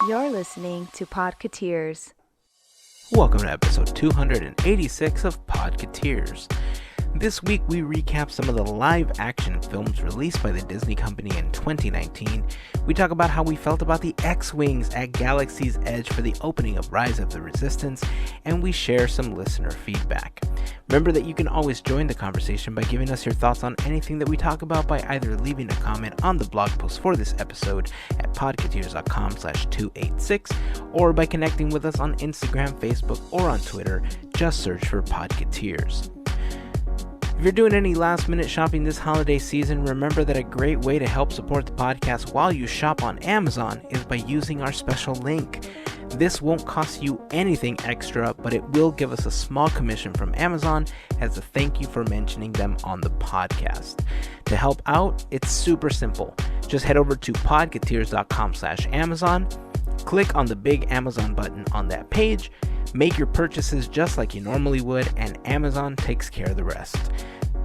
You're listening to Podketeers. Welcome to episode 286 of Podketeers. This week we recap some of the live-action films released by the Disney Company in 2019. We talk about how we felt about the X-Wings at Galaxy's Edge for the opening of Rise of the Resistance, and we share some listener feedback. Remember that you can always join the conversation by giving us your thoughts on anything that we talk about by either leaving a comment on the blog post for this episode at podketeers.com/286 or by connecting with us on Instagram, Facebook, or on Twitter. Just search for Podketeers. If you're doing any last-minute shopping this holiday season, remember that a great way to help support the podcast while you shop on Amazon is by using our special link. This won't cost you anything extra, but it will give us a small commission from Amazon as a thank you for mentioning them on the podcast. To help out, it's super simple. Just head over to podketeers.com/Amazon, click on the big Amazon button on that page, make your purchases just like you normally would, and Amazon takes care of the rest.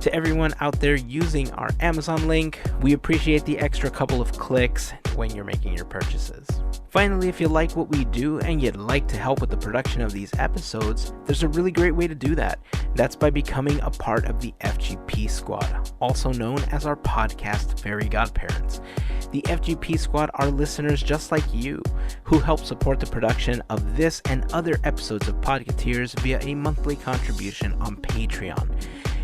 To everyone out there using our Amazon link, we appreciate the extra couple of clicks when you're making your purchases. Finally, if you like what we do and you'd like to help with the production of these episodes, there's a really great way to do that. That's by becoming a part of the FGP Squad, also known as our podcast Fairy Godparents. The FGP Squad are listeners just like you who help support the production of this and other episodes of Podketeers via a monthly contribution on Patreon.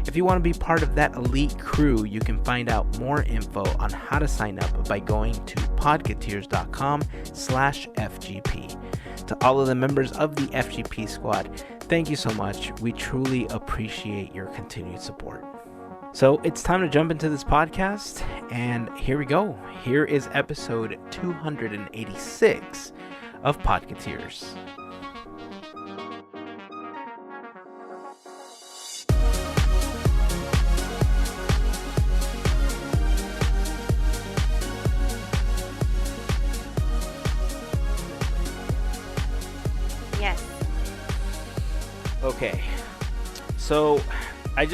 If you want to be part of that elite crew, you can find out more info on how to sign up by going to podketeers.com/FGP. To all of the members of the FGP Squad, thank you so much. We truly appreciate your continued support. So it's time to jump into this podcast, and here we go. Here is episode 286 of Podketeers. Yes. Okay, so I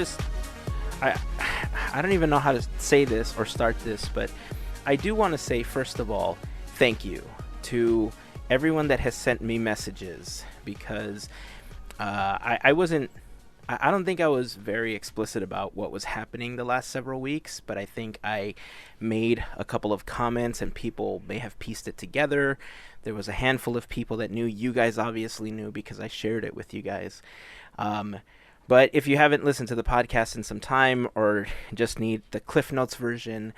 don't even know how to say this or start this, but I do want to say, first of all, thank you to everyone that has sent me messages, because I don't think I was very explicit about what was happening the last several weeks, but I think I made a couple of comments and people may have pieced it together. There was a handful of people that knew. You guys obviously knew because I shared it with you guys. But if you haven't listened to the podcast in some time or just need the Cliff Notes version,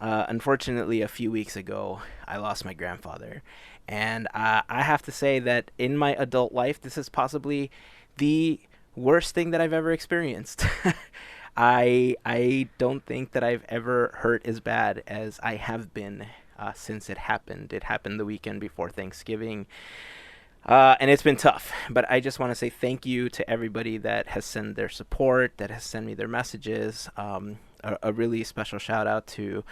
unfortunately, a few weeks ago, I lost my grandfather. And I have to say that in my adult life, this is possibly the worst thing that I've ever experienced. I don't think that I've ever hurt as bad as I have been since it happened. It happened the weekend before Thanksgiving. And it's been tough, but I just want to say thank you to everybody that has sent their support, that has sent me their messages. A really special shout out to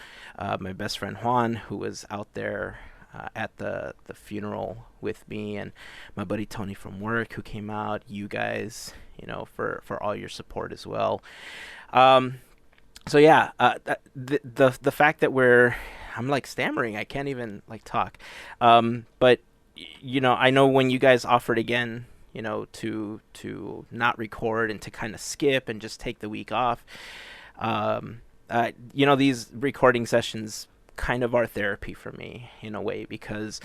my best friend Juan, who was out there at the funeral with me, and my buddy Tony from work who came out. You guys, for all your support as well. So yeah, the fact that I'm like stammering, I can't even talk. But I know when you guys offered again, to not record and to kind of skip and just take the week off, these recording sessions kind of are therapy for me in a way, because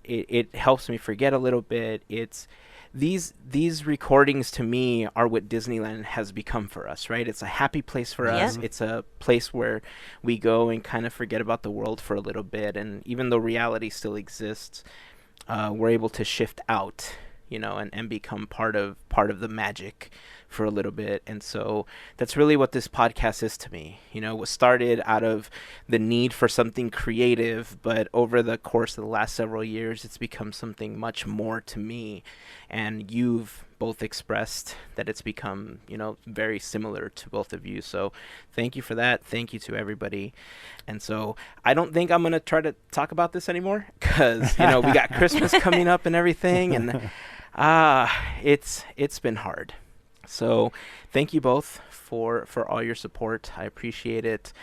it helps me forget a little bit. It's these recordings to me are what Disneyland has become for us, right? It's a happy place for us. It's a place where we go and kind of forget about the world for a little bit, and even though reality still exists, we're able to shift out, and become part of the magic for a little bit. And so that's really what this podcast is to me. It was started out of the need for something creative, but over the course of the last several years, it's become something much more to me. And you've both expressed that it's become, very similar to both of you. So thank you for that. Thank you to everybody. And so I don't think I'm going to try to talk about this anymore, because, we got Christmas coming up and everything. And it's been hard. So thank you both for all your support. I appreciate it.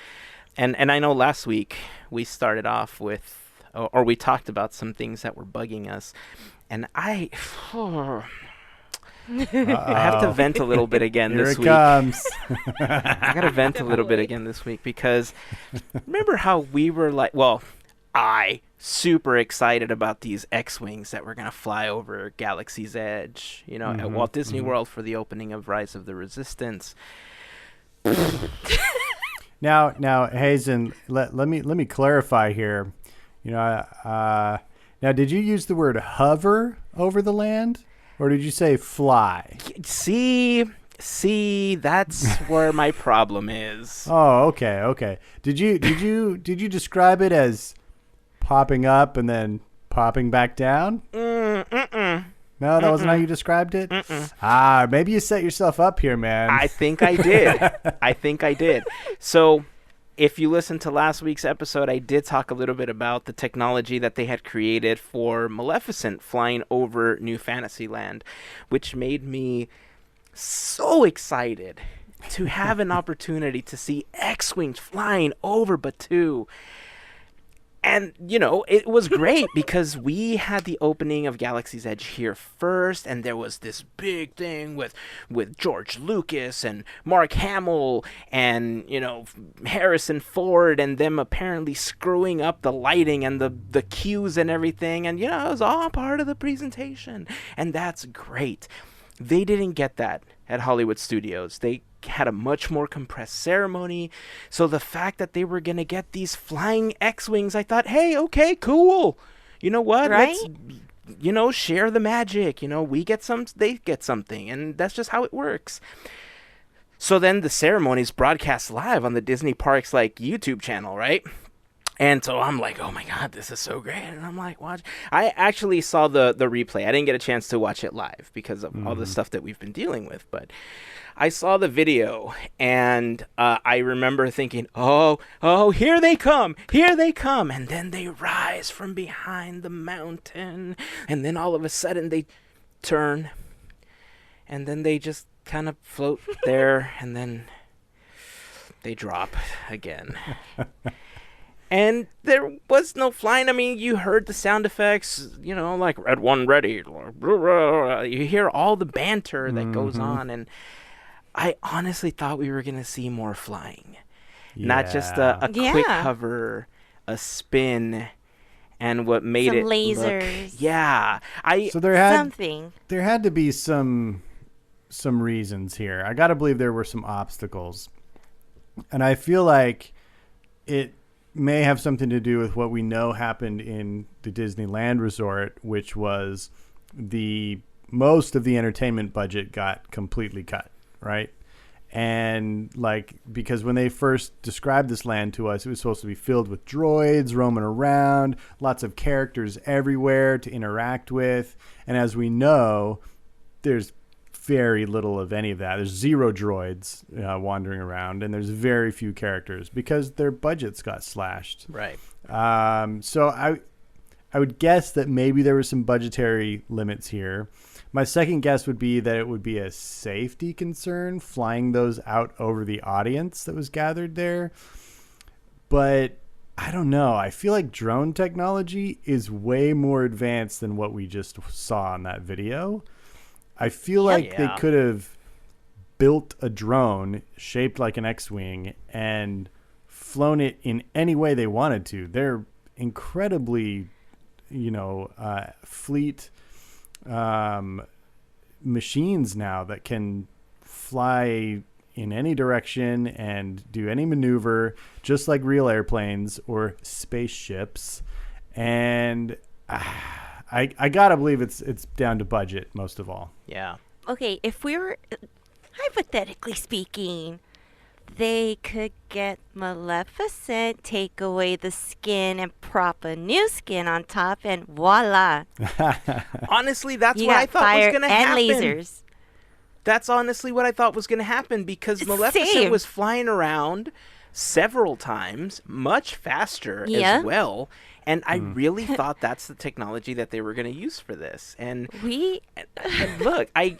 And I know last week we started off with or we talked about some things that were bugging us, and I have to vent a little bit again Here this it week. comes. I got to vent a little bit again this week because remember how we were like, well, I super excited about these X-Wings that were going to fly over Galaxy's Edge, at Walt Disney World for the opening of Rise of the Resistance. Now, Heyzen, let me clarify here. Now, did you use the word hover over the land, or did you say fly? See, that's where my problem is. Oh, okay. Did you describe it as popping up and then popping back down? No, that wasn't how you described it? Maybe you set yourself up here, man. I think I did. So if you listen to last week's episode, I did talk a little bit about the technology that they had created for Maleficent flying over New Fantasyland, which made me so excited to have an opportunity to see X-Wings flying over Batuu. And, it was great because we had the opening of Galaxy's Edge here first, and there was this big thing with George Lucas and Mark Hamill and, Harrison Ford and them apparently screwing up the lighting and the cues and everything. And, it was all part of the presentation. And that's great. They didn't get that at Hollywood Studios. They had a much more compressed ceremony. So the fact that they were going to get these flying X-Wings, I thought, hey, okay, cool. You know what? Right? Let's, share the magic. We get some, they get something. And that's just how it works. So then the ceremony is broadcast live on the Disney Parks, YouTube channel, right? And so I'm like, oh my God, this is so great. And I'm like, watch. I actually saw the replay. I didn't get a chance to watch it live because of all the stuff that we've been dealing with. But I saw the video, and I remember thinking, oh, here they come. And then they rise from behind the mountain. And then all of a sudden they turn. And then they just kind of float there. And then they drop again. And there was no flying. I mean, you heard the sound effects, like Red One Ready. You hear all the banter that goes on. And I honestly thought we were going to see more flying. Yeah. Not just a quick hover, a spin, and what made some it lasers. Look, yeah. There had to be some reasons here. I got to believe there were some obstacles. And I feel like it may have something to do with what we know happened in the Disneyland Resort, which was most of the entertainment budget got completely cut, right? And because when they first described this land to us, it was supposed to be filled with droids roaming around, lots of characters everywhere to interact with. And as we know, there's very little of any of that. There's 0 droids wandering around, and there's very few characters because their budgets got slashed. Right. So I would guess that maybe there were some budgetary limits here. My second guess would be that it would be a safety concern flying those out over the audience that was gathered there. But I don't know. I feel like drone technology is way more advanced than what we just saw in that video. I feel like they could have built a drone shaped like an X-Wing and flown it in any way they wanted to. They're incredibly, fleet machines now that can fly in any direction and do any maneuver, just like real airplanes or spaceships. And I gotta believe it's down to budget most of all. Yeah. Okay, if we were, hypothetically speaking, they could get Maleficent, take away the skin, and prop a new skin on top, and voila. Honestly, that's you what got I thought fire was going to and happen. lasers. That's honestly what I thought was going to happen because Maleficent Same. was flying around several times, much faster as well. And I really thought that's the technology that they were going to use for this. And look, I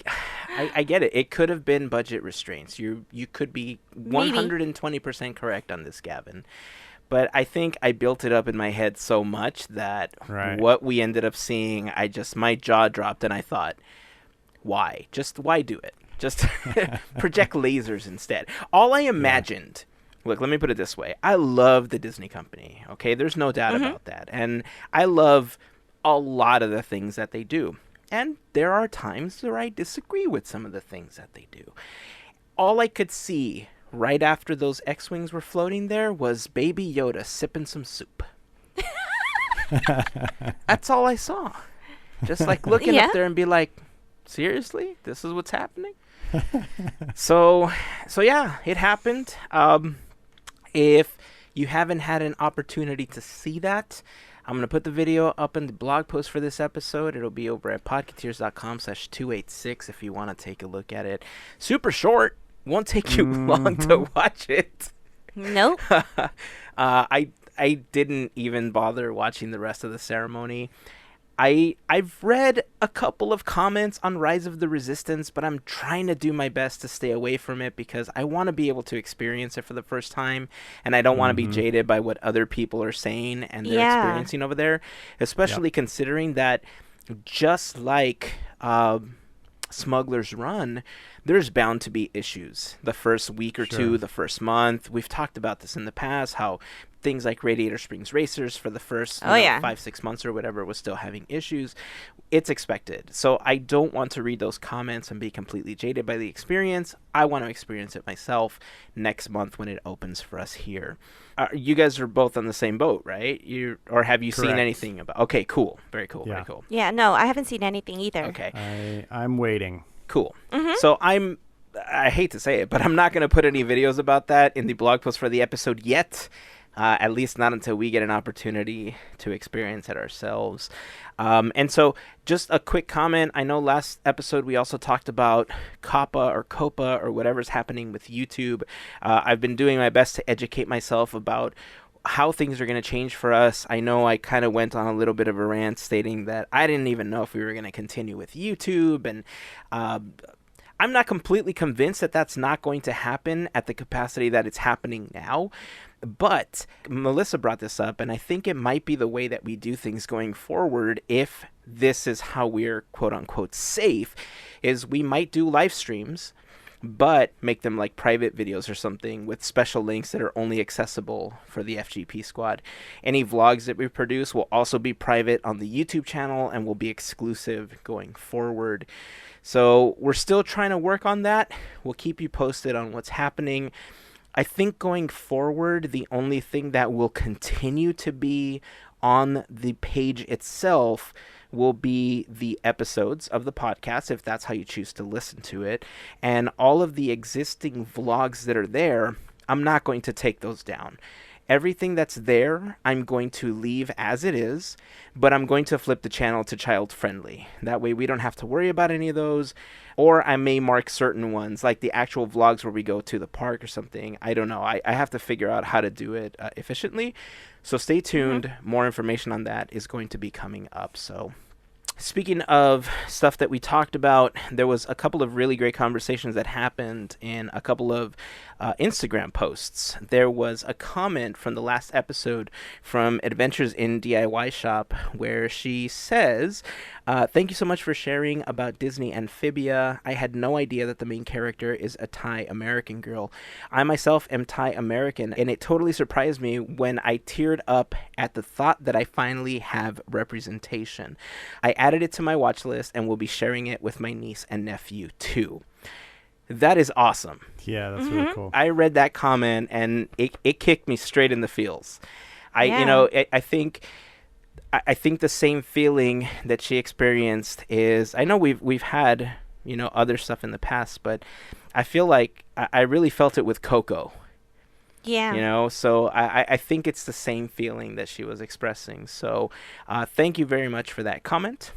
get it. It could have been budget restraints. You could be 120% correct on this, Gavin. But I think I built it up in my head so much that what we ended up seeing, my jaw dropped and I thought, why? Just why do it? Just project lasers instead. All I imagined, look, let me put it this way. I love the Disney company, okay? There's no doubt about that. And I love a lot of the things that they do. And there are times where I disagree with some of the things that they do. All I could see right after those X-Wings were floating there was Baby Yoda sipping some soup. That's all I saw. Just like looking up there and be like, seriously? This is what's happening? So yeah, it happened. If you haven't had an opportunity to see that, I'm going to put the video up in the blog post for this episode. It'll be over at podketeers.com/286 if you want to take a look at it. Super short. Won't take you long to watch it. Nope. I didn't even bother watching the rest of the ceremony. I've read a couple of comments on Rise of the Resistance, but I'm trying to do my best to stay away from it because I want to be able to experience it for the first time, and I don't want to be jaded by what other people are saying and they're experiencing over there, especially considering that just like Smuggler's Run, there's bound to be issues the first week or two, the first month. We've talked about this in the past, how things like Radiator Springs Racers for the first 5-6 months or whatever was still having issues. It's expected. So I don't want to read those comments and be completely jaded by the experience. I want to experience it myself next month when it opens for us here. You guys are both on the same boat, right? Or have you seen anything about? Okay, cool. Very cool. Very cool. Yeah, no, I haven't seen anything either. Okay. I'm waiting. Cool. So I hate to say it, but I'm not going to put any videos about that in the blog post for the episode yet. At least not until we get an opportunity to experience it ourselves. And so just a quick comment. I know last episode we also talked about COPPA or whatever's happening with YouTube. I've been doing my best to educate myself about how things are going to change for us. I know I kind of went on a little bit of a rant stating that I didn't even know if we were going to continue with YouTube. And I'm not completely convinced that that's not going to happen at the capacity that it's happening now. But Melissa brought this up, and I think it might be the way that we do things going forward if this is how we're quote-unquote safe, is we might do live streams, but make them like private videos or something with special links that are only accessible for the FGP Squad. Any vlogs that we produce will also be private on the YouTube channel and will be exclusive going forward. So we're still trying to work on that. We'll keep you posted on what's happening. I think going forward, the only thing that will continue to be on the page itself will be the episodes of the podcast, if that's how you choose to listen to it. And all of the existing vlogs that are there, I'm not going to take those down. Everything that's there, I'm going to leave as it is, but I'm going to flip the channel to child friendly. That way we don't have to worry about any of those. Or I may mark certain ones, like the actual vlogs where we go to the park or something. I don't know. I have to figure out how to do it efficiently. So stay tuned. More information on that is going to be coming up. So speaking of stuff that we talked about, there was a couple of really great conversations that happened in a couple of Instagram posts. There was a comment from the last episode from Adventures in DIY Shop where she says, thank you so much for sharing about Disney Amphibia. I had no idea that the main character is a Thai American girl. I myself am Thai American, and it totally surprised me when I teared up at the thought that I finally have representation. I added it to my watch list and will be sharing it with my niece and nephew too. That is awesome. Yeah, that's really cool. I read that comment and it kicked me straight in the feels. I think the same feeling that she experienced is, I know we've had, other stuff in the past, but I feel like I really felt it with Coco. Yeah. So I think it's the same feeling that she was expressing. So thank you very much for that comment.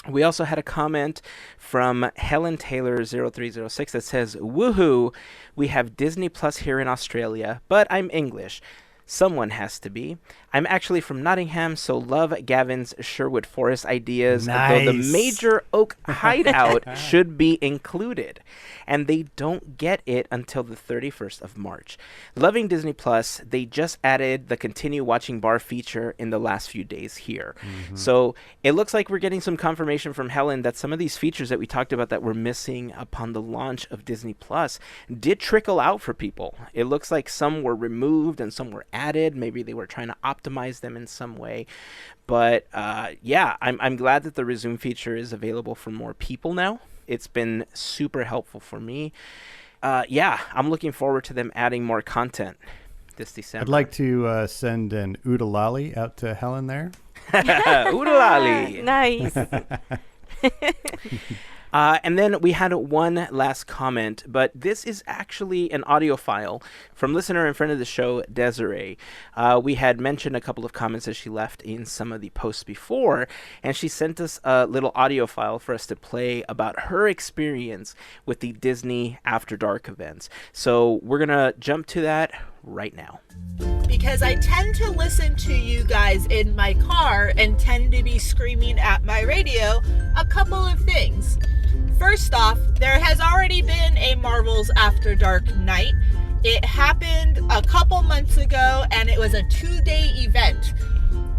We also had a comment from Helen Taylor 0306 that says, woohoo, we have Disney Plus here in Australia, but I'm English. Someone has to be. I'm actually from Nottingham, so love Gavin's Sherwood Forest ideas. Nice. Though the major oak hideout should be included. And they don't get it until the 31st of March. Loving Disney Plus, they just added the continue watching bar feature in the last few days here. Mm-hmm. So it looks like we're getting some confirmation from Helen that some of these features that we talked about that were missing upon the launch of Disney Plus did trickle out for people. It looks like some were removed and some were added. Maybe they were trying to optimize them in some way. But yeah, I'm glad that the resume feature is available for more people now. It's been super helpful for me. Yeah, I'm looking forward to them adding more content this December. I'd like to send an oodalali out to Helen there. Oodalali. Nice. And then we had one last comment, but this is actually an audio file from listener and friend of the show, Desiree. We had mentioned a couple of comments that she left in some of the posts before, and she sent us a little audio file for us to play about her experience with the Disney After Dark events. So we're going to jump to that right now. Because I tend to listen to you guys in my car and tend to be screaming at my radio a couple of things. First off, there has already been a Marvel's After Dark night. It happened a couple months ago and it was a 2-day event.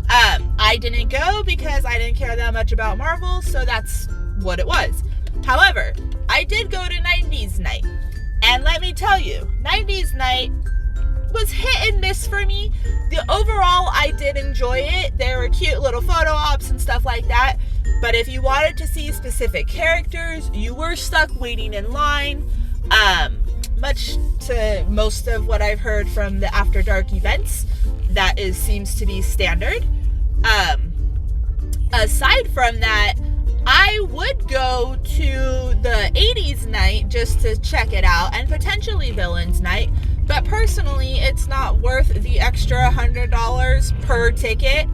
I didn't go because I didn't care that much about Marvel, so that's what it was. However, I did go to 90s night. And let me tell you, 90s night was hit and miss for me. Overall, I did enjoy it. There were cute little photo ops and stuff like that. But if you wanted to see specific characters, you were stuck waiting in line. Much to most of what I've heard from the After Dark events, that seems to be standard. Aside from that, I would go to the 80s night just to check it out, and potentially Villains night. But personally, it's not worth the extra $100 per ticket.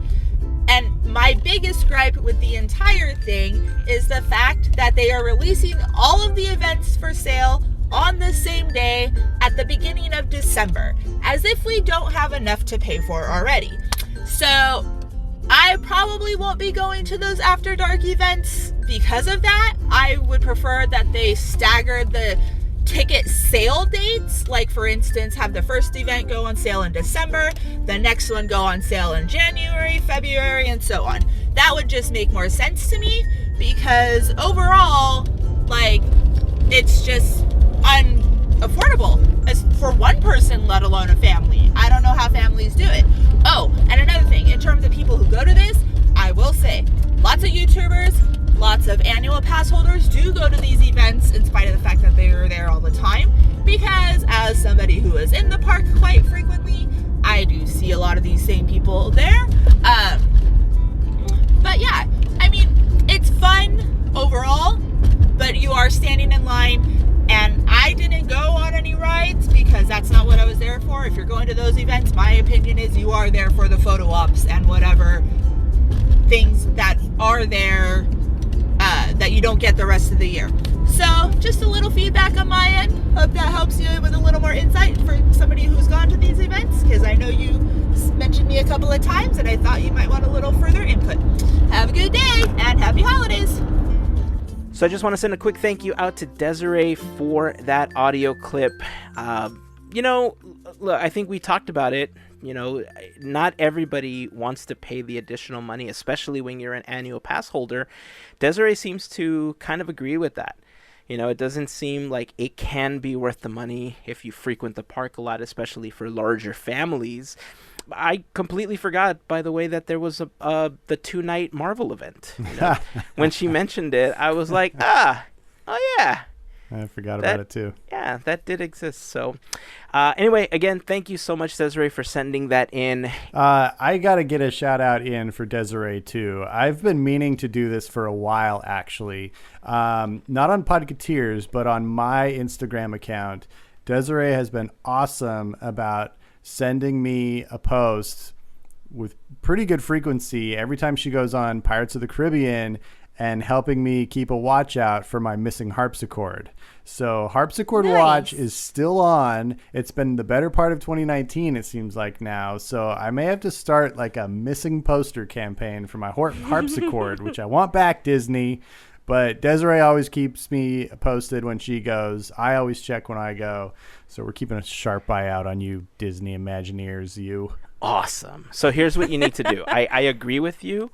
And my biggest gripe with the entire thing is the fact that they are releasing all of the events for sale on the same day at the beginning of December, as if we don't have enough to pay for already. So I probably won't be going to those After Dark events because of that. I would prefer that they staggered the ticket sale dates, like for instance have the first event go on sale in December, the next one go on sale in January, February, and so on. That would just make more sense to me, because overall, like, it's just unaffordable as for one person, let alone a family. I don't know how families do it. Oh, and another thing, in terms of people who go to this, I will say lots of YouTubers, lots of annual pass holders do go to these events in spite of the fact that they are there all the time, because as somebody who is in the park quite frequently, I do see a lot of these same people there. But yeah, I mean, it's fun overall, but you are standing in line, and I didn't go on any rides because that's not what I was there for. If you're going to those events, my opinion is you are there for the photo ops and whatever things that are there that you don't get the rest of the year. So just a little feedback on my end. Hope that helps you with a little more insight for somebody who's gone to these events, because I know you mentioned me a couple of times and I thought you might want a little further input. Have a good day and happy holidays. So I just want to send a quick thank you out to Desiree for that audio clip. Look, I think we talked about it. Not everybody wants to pay the additional money, especially when you're an annual pass holder. Desiree seems to kind of agree with that. It doesn't seem like it can be worth the money if you frequent the park a lot, especially for larger families. I completely forgot, by the way, that there was the 2-night Marvel event. When she mentioned it, I was like, oh yeah. I forgot about it too. Yeah, that did exist. So anyway, again, thank you so much, Desiree, for sending that in. I got to get a shout out in for Desiree too. I've been meaning to do this for a while, actually. Not on Podketeers, but on my Instagram account. Desiree has been awesome about sending me a post with pretty good frequency every time she goes on Pirates of the Caribbean and helping me keep a watch out for my missing harpsichord. So Harpsichord Nice. Watch is still on. It's been the better part of 2019, it seems like now. So I may have to start like a missing poster campaign for my harpsichord, which I want back, Disney. But Desiree always keeps me posted when she goes. I always check when I go. So we're keeping a sharp eye out on you, Disney Imagineers, you. Awesome. So here's what you need to do. I agree with you.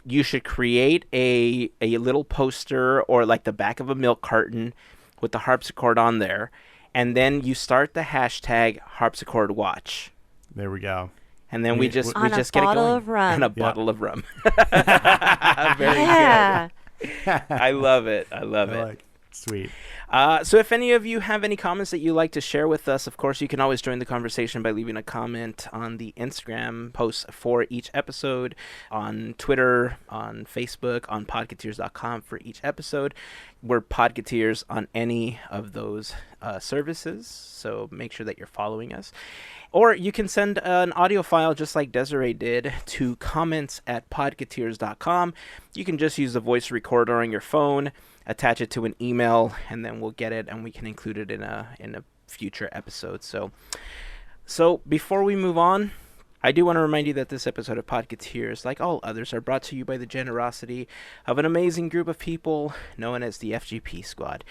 You should create a little poster or like the back of a milk carton with the harpsichord on there. And then you start the hashtag harpsichord watch. There we go. And then we just On get a it going. bottle of rum. And a Yep. bottle of rum. Very Yeah. good. I love it. I love it. Sweet. So if any of you have any comments that you'd like to share with us, of course, you can always join the conversation by leaving a comment on the Instagram posts for each episode, on Twitter, on Facebook, on podketeers.com for each episode. We're Podketeers on any of those services, so make sure that you're following us. Or you can send an audio file just like Desiree did to comments@podketeers.com. You can just use the voice recorder on your phone, attach it to an email, and then we'll get it and we can include it in a future episode. So before we move on, I do want to remind you that this episode of Podketeers, like all others, are brought to you by the generosity of an amazing group of people known as the FGP Squad.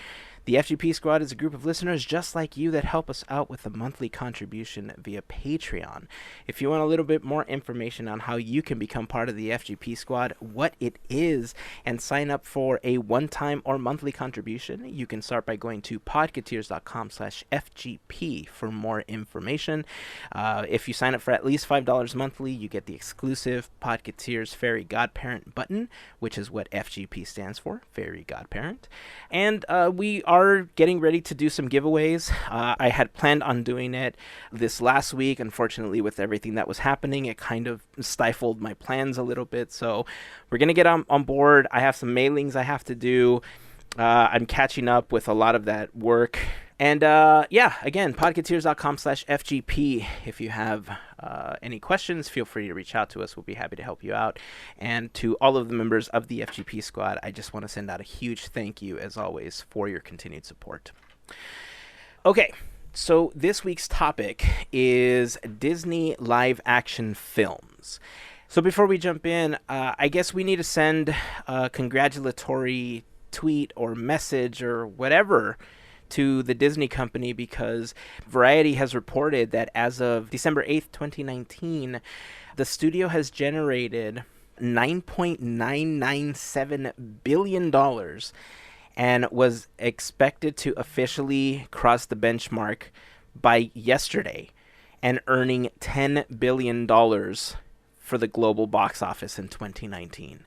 The FGP Squad is a group of listeners just like you that help us out with a monthly contribution via Patreon. If you want a little bit more information on how you can become part of the FGP Squad, what it is, and sign up for a one-time or monthly contribution, you can start by going to podketeers.com/FGP for more information. If you sign up for at least $5 monthly, you get the exclusive Podketeers Fairy Godparent button, which is what FGP stands for, Fairy Godparent. And we are getting ready to do some giveaways. I had planned on doing it this last week. Unfortunately, with everything that was happening, it kind of stifled my plans a little bit. So we're going to get on board. I have some mailings I have to do. I'm catching up with a lot of that work. And again, podketeers.com/FGP. If you have any questions, feel free to reach out to us. We'll be happy to help you out. And to all of the members of the FGP Squad, I just want to send out a huge thank you, as always, for your continued support. Okay, so this week's topic is Disney live action films. So before we jump in, I guess we need to send a congratulatory tweet or message or whatever to the Disney company, because Variety has reported that as of December 8th, 2019, the studio has generated $9.997 billion and was expected to officially cross the benchmark by yesterday and earning $10 billion for the global box office in 2019.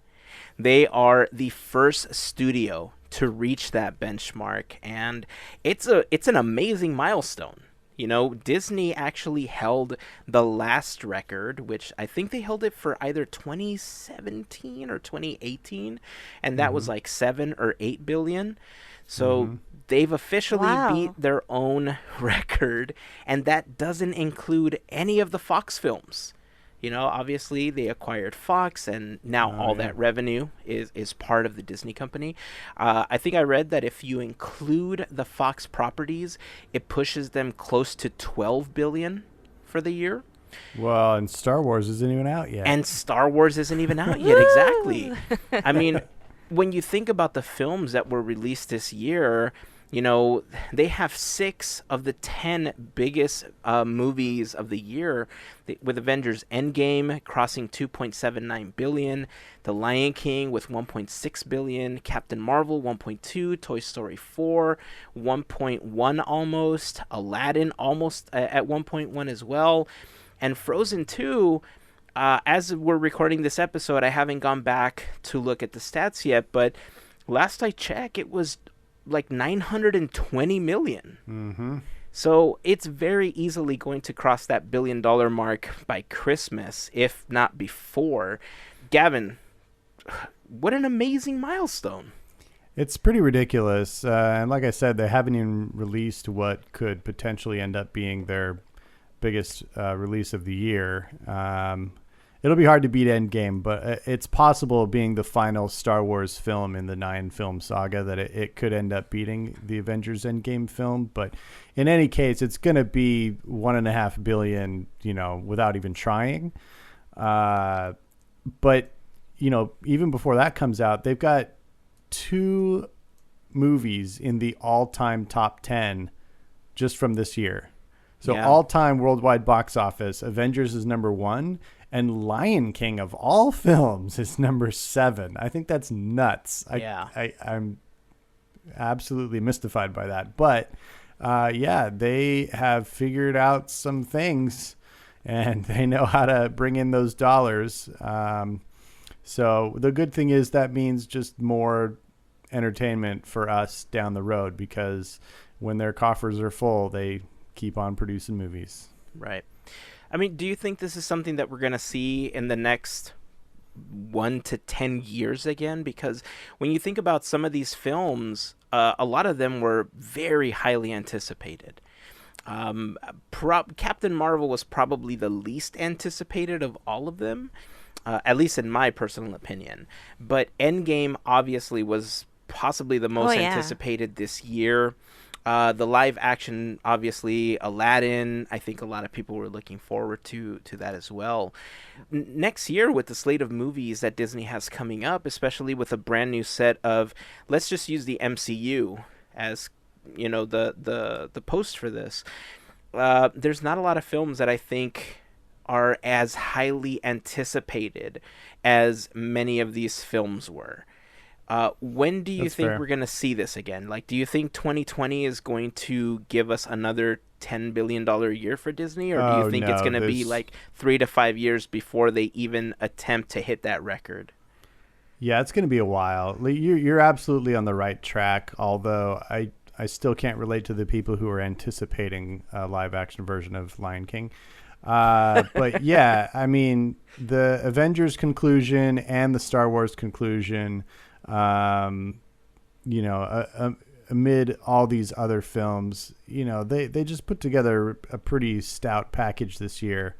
They are the first studio to reach that benchmark, and it's an amazing milestone. You know, Disney actually held the last record, which I think they held it for either 2017 or 2018, and that was like 7 or 8 billion. So they've officially beat their own record, and that doesn't include any of the Fox films. You know, obviously they acquired Fox, and now that revenue is part of the Disney company. I think I read that if you include the Fox properties, it pushes them close to $12 billion for the year. Well, and Star Wars isn't even out yet. Exactly. I mean, when you think about the films that were released this year, you know, they have 6 of the 10 biggest movies of the year, with Avengers Endgame crossing $2.79 billion, The Lion King with $1.6 billion, Captain Marvel 1.2, Toy Story 4 1.1 almost, Aladdin almost at 1.1 as well, and Frozen 2. As we're recording this episode, I haven't gone back to look at the stats yet, but last I checked, it was like 920 million. So it's very easily going to cross that $1 billion mark by Christmas, if not before. Gavin, what an amazing milestone. It's pretty ridiculous. And like I said, they haven't even released what could potentially end up being their biggest release of the year. It'll be hard to beat Endgame, but it's possible, being the final Star Wars film in the 9-film saga, that it could end up beating the Avengers Endgame film. But in any case, it's going to be $1.5 billion, without even trying. But, even before that comes out, they've got 2 movies in the all-time top 10 just from this year. So all-time worldwide box office, Avengers is number 1. And Lion King, of all films, is number 7. I think that's nuts. I'm absolutely mystified by that. But, they have figured out some things, and they know how to bring in those dollars. So the good thing is that means just more entertainment for us down the road, because when their coffers are full, they keep on producing movies. Right. I mean, do you think this is something that we're going to see in the next 1 to 10 years again? Because when you think about some of these films, a lot of them were very highly anticipated. Captain Marvel was probably the least anticipated of all of them, at least in my personal opinion. But Endgame obviously was possibly the most anticipated this year. The live action, obviously, Aladdin, I think a lot of people were looking forward to that as well. Next year, with the slate of movies that Disney has coming up, especially with a brand new set of, let's just use the MCU as, the post for this. There's not a lot of films that I think are as highly anticipated as many of these films were. When do you think we're going to see this again? Like, do you think 2020 is going to give us another $10 billion a year for Disney? Or do you think it's going to be like 3 to 5 years before they even attempt to hit that record? Yeah, it's going to be a while. You're absolutely on the right track, although I still can't relate to the people who are anticipating a live action version of Lion King. But yeah, I mean, the Avengers conclusion and the Star Wars conclusion, amid all these other films, they just put together a pretty stout package this year.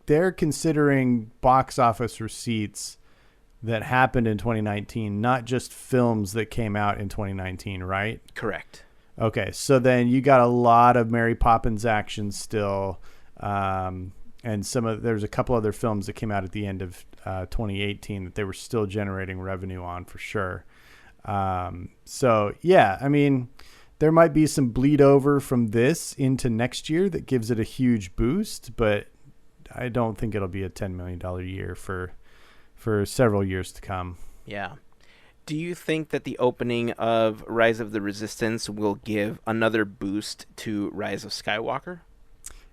They're considering box office receipts that happened in 2019, not just films that came out in 2019, right? Correct. Okay, so then you got a lot of Mary Poppins action still, and there's a couple other films that came out at the end of 2018 that they were still generating revenue on for sure. So yeah, I mean, there might be some bleed over from this into next year that gives it a huge boost, but I don't think it'll be a $10 million a year for several years to come. Yeah. Do you think that the opening of Rise of the Resistance will give another boost to Rise of Skywalker?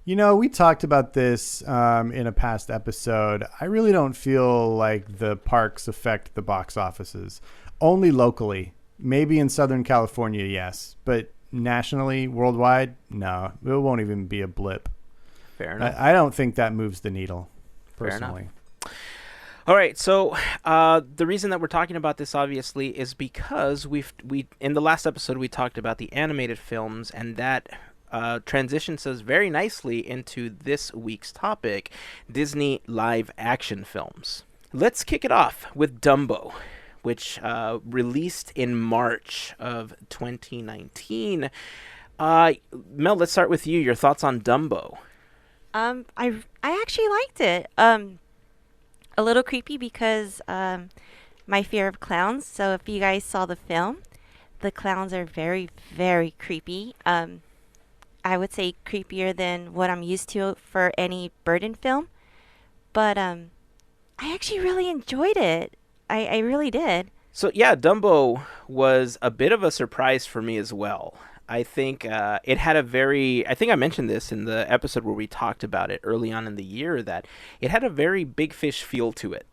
We talked about this in a past episode. I really don't feel like the parks affect the box offices. Only locally. Maybe in Southern California, yes. But nationally, worldwide, no. It won't even be a blip. Fair enough. I don't think that moves the needle, personally. All right, so the reason that we're talking about this, obviously, is because we in the last episode we talked about the animated films, and that transitions us very nicely into this week's topic, Disney live action films. Let's kick it off with Dumbo, which released in March of 2019. Mel, let's start with you. Your thoughts on Dumbo? I actually liked it. A little creepy because my fear of clowns. So if you guys saw the film, the clowns are very, very creepy. I would say creepier than what I'm used to for any Burton film. But I actually really enjoyed it. I really did. So yeah, Dumbo was a bit of a surprise for me as well. I think it had I think I mentioned this in the episode where we talked about it early on in the year, that it had a very Big Fish feel to it.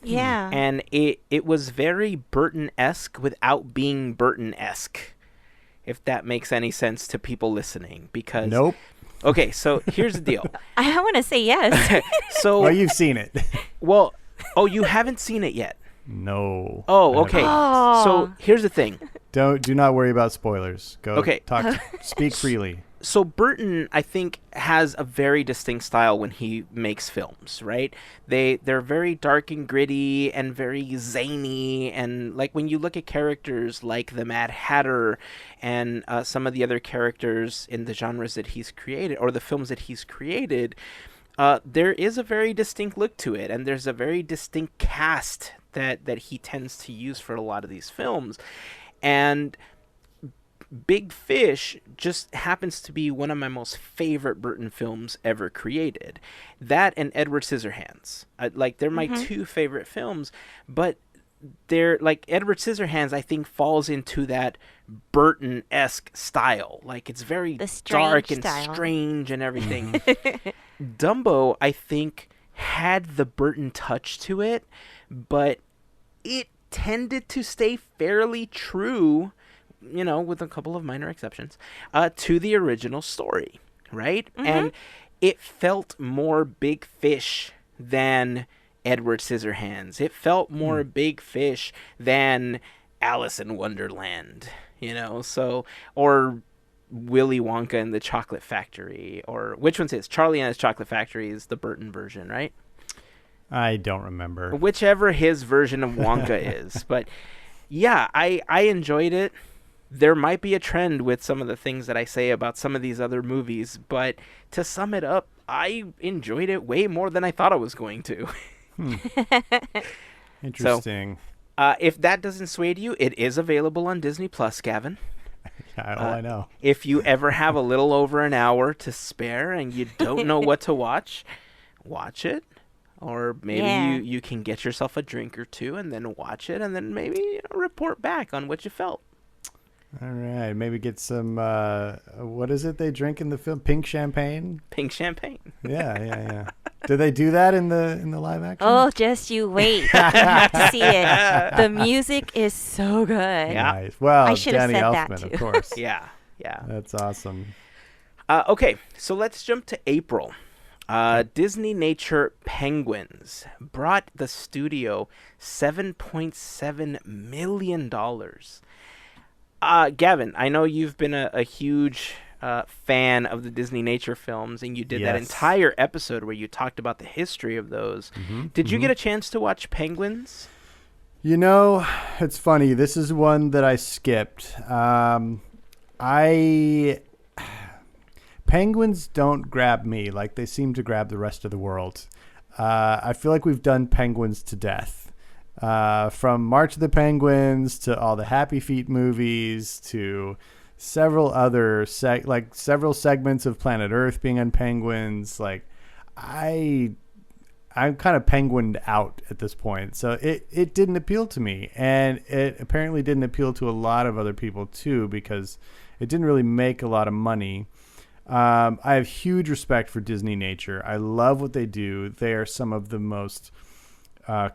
Yeah. And it was very Burton-esque without being Burton-esque, if that makes any sense to people listening. Because Nope. Okay, so here's the deal. I want to say yes. So Well, you've seen it. Well, you haven't seen it yet. No. Oh, okay. Oh. So here's the thing. Do not worry about spoilers. Go. Okay. Speak freely. So Burton, I think, has a very distinct style when he makes films, right? They're very dark and gritty and very zany, and like when you look at characters like the Mad Hatter and some of the other characters in the genres that he's created or the films that he's created, there is a very distinct look to it, and there's a very distinct cast that he tends to use for a lot of these films. And Big Fish just happens to be one of my most favorite Burton films ever created. That and Edward Scissorhands. They're my two favorite films, but they're like Edward Scissorhands, I think, falls into that Burton-esque style. Like, it's very dark and strange and everything. Dumbo, I think, had the Burton touch to it, but it tended to stay fairly true, with a couple of minor exceptions, to the original story, right? And it felt more Big Fish than Edward Scissorhands. It felt more Big Fish than Alice in Wonderland, or Willy Wonka and the Chocolate Factory, or which one's his? Charlie and his Chocolate Factory is the Burton version, right? I don't remember. Whichever his version of Wonka is. But yeah, I enjoyed it. There might be a trend with some of the things that I say about some of these other movies, but to sum it up, I enjoyed it way more than I thought I was going to. Interesting. So, if that doesn't sway you, it is available on Disney Plus, Gavin. All I know. If you ever have a little over an hour to spare and you don't know what to watch it. Or maybe you can get yourself a drink or two and then watch it and then maybe report back on what you felt. All right. Maybe get some, what is it they drink in the film? Pink champagne? Pink champagne. Yeah. Do they do that in the live action? Oh, just you wait. You have to see it. The music is so good. Yeah. Nice. Well, I should have Danny said that Elfman, too. of course. Yeah. That's awesome. Okay, so let's jump to April. Disney Nature Penguins brought the studio $7.7 million. Gavin, I know you've been a huge fan of the Disney Nature films, and you did that entire episode where you talked about the history of those. Did you get a chance to watch Penguins? It's funny. This is one that I skipped. Penguins don't grab me like they seem to grab the rest of the world. I feel like we've done Penguins to death. From March of the Penguins to all the Happy Feet movies to several other several segments of Planet Earth being on Penguins. Like, I'm kind of penguined out at this point. So it didn't appeal to me. And it apparently didn't appeal to a lot of other people too, because it didn't really make a lot of money. I have huge respect for Disney Nature. I love what they do. They are some of the most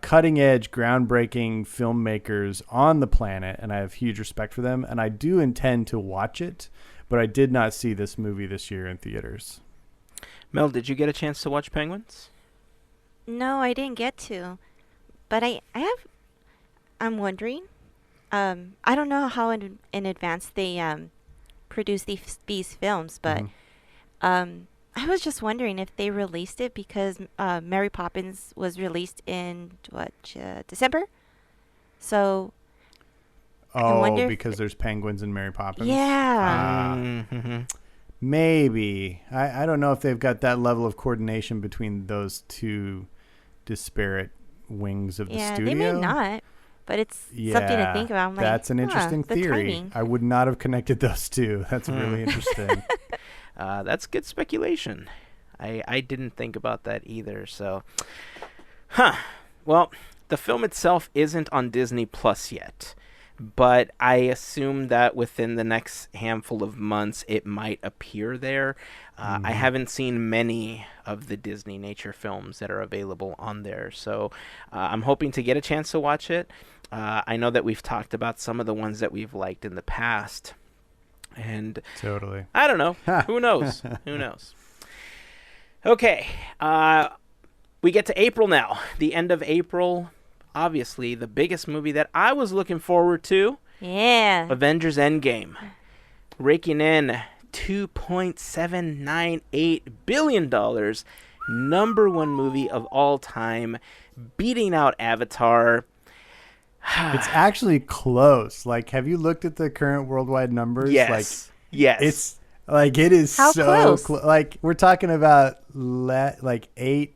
cutting-edge, groundbreaking filmmakers on the planet, and I have huge respect for them. And I do intend to watch it, but I did not see this movie this year in theaters. Mel, did you get a chance to watch Penguins? No, I didn't get to. But I'm wondering. I don't know how in advance they produce these films, but I was just wondering if they released it because Mary Poppins was released in December. So I wonder because there's penguins in Mary Poppins. Yeah. Maybe. I don't know if they've got that level of coordination between those two disparate wings of the studio. They may not, but it's something to think about. I'm like, that's an interesting theory. Timing. I would not have connected those two. That's really interesting. That's good speculation. I didn't think about that either. So, well, the film itself isn't on Disney Plus yet, but I assume that within the next handful of months it might appear there. I haven't seen many of the Disney Nature films that are available on there, so I'm hoping to get a chance to watch it. I know that we've talked about some of the ones that we've liked in the past. And totally, I don't know. Who knows? Who knows? Okay, we get to April now. The end of April, obviously, the biggest movie that I was looking forward to. Yeah. Avengers Endgame, raking in $2.798 billion. #1 movie of all time, beating out Avatar. It's actually close. Like, have you looked at the current worldwide numbers? Yes. Yes. It's like, it is How so close? like, we're talking about like $8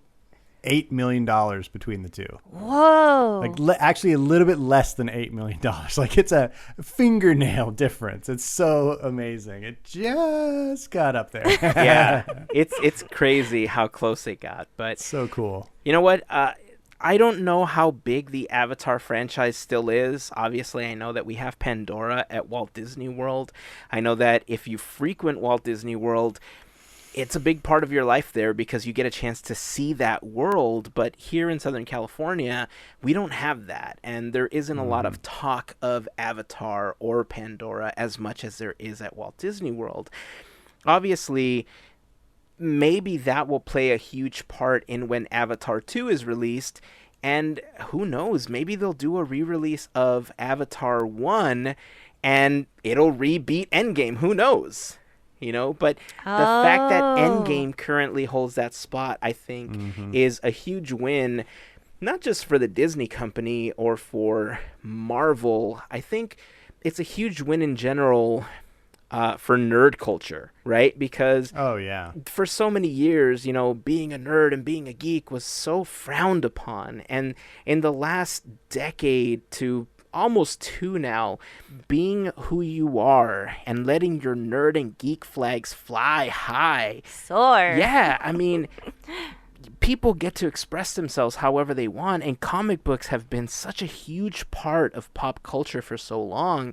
million between the two. Whoa. Like, actually a little bit less than $8 million. Like, it's a fingernail difference. It's so amazing. It just got up there. Yeah. It's crazy how close it got. But So cool. you know what? I don't know how big the Avatar franchise still is. Obviously, I know that we have Pandora at Walt Disney World. I know that if you frequent Walt Disney World, it's a big part of your life there because you get a chance to see that world. But here in Southern California, we don't have that. And there isn't a lot of talk of Avatar or Pandora as much as there is at Walt Disney World. Obviously, maybe that will play a huge part in when Avatar 2 is released. And who knows, maybe they'll do a re-release of Avatar 1 and it'll re-beat Endgame. Who knows? You know, but the fact that Endgame currently holds that spot, I think, is a huge win, not just for the Disney company or for Marvel. I think it's a huge win in general for nerd culture, right? Because Oh, yeah. for so many years, you know, being a nerd and being a geek was so frowned upon. And in the last decade to almost 2 now, being who you are and letting your nerd and geek flags fly high. Soar. Yeah, I mean, people get to express themselves however they want, and comic books have been such a huge part of pop culture for so long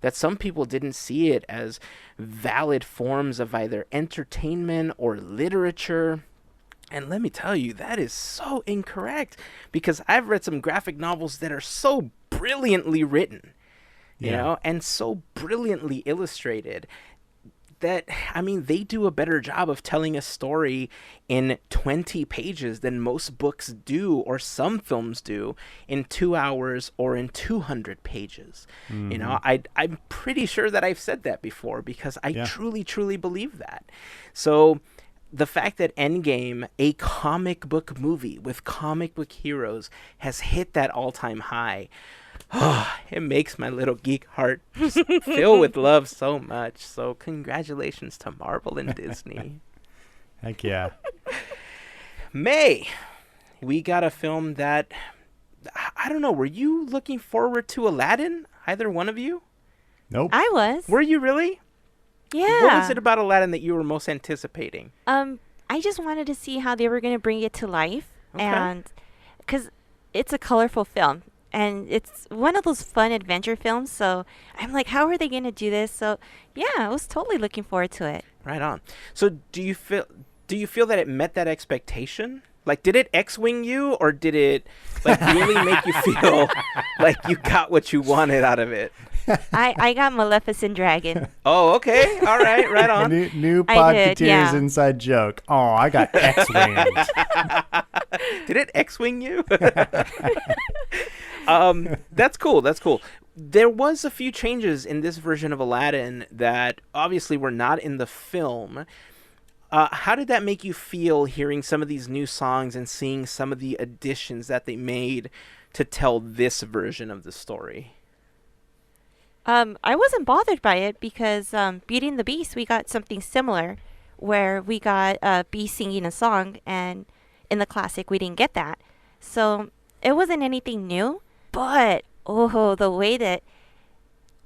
that some people didn't see it as valid forms of either entertainment or literature. And let me tell you, that is so incorrect, because I've read some graphic novels that are so brilliantly written, you know, and so brilliantly illustrated that, I mean, they do a better job of telling a story in 20 pages than most books do, or some films do, in 2 hours or in 200 pages. You know, I'm pretty sure that I've said that before, because I truly, truly believe that. So the fact that Endgame, a comic book movie with comic book heroes, has hit that all-time high, it makes my little geek heart just fill with love so much. So congratulations to Marvel and Disney. Heck yeah. May, we got a film that, I don't know, were you looking forward to Aladdin? Either one of you? Nope. I was. Were you really? Yeah. What was it about Aladdin that you were most anticipating? I just wanted to see how they were going to bring it to life. Okay. And because it's a colorful film. And it's one of those fun adventure films. So I'm like, how are they going to do this? So, yeah, I was totally looking forward to it. Right on. So do you feel that it met that expectation? Like, did it X-wing you, or did it like really make you feel like you got what you wanted out of it? I got Maleficent Dragon. Oh, okay. All right. Right on. New I did, Podketeers yeah. inside joke. Oh, I got X-wings. Did it X-wing you? That's cool. That's cool. There was a few changes in this version of Aladdin that obviously were not in the film. How did that make you feel, hearing some of these new songs and seeing some of the additions that they made to tell this version of the story? I wasn't bothered by it because Beauty and the Beast, we got something similar where we got Beast singing a song, and in the classic we didn't get that. So it wasn't anything new, but the way that,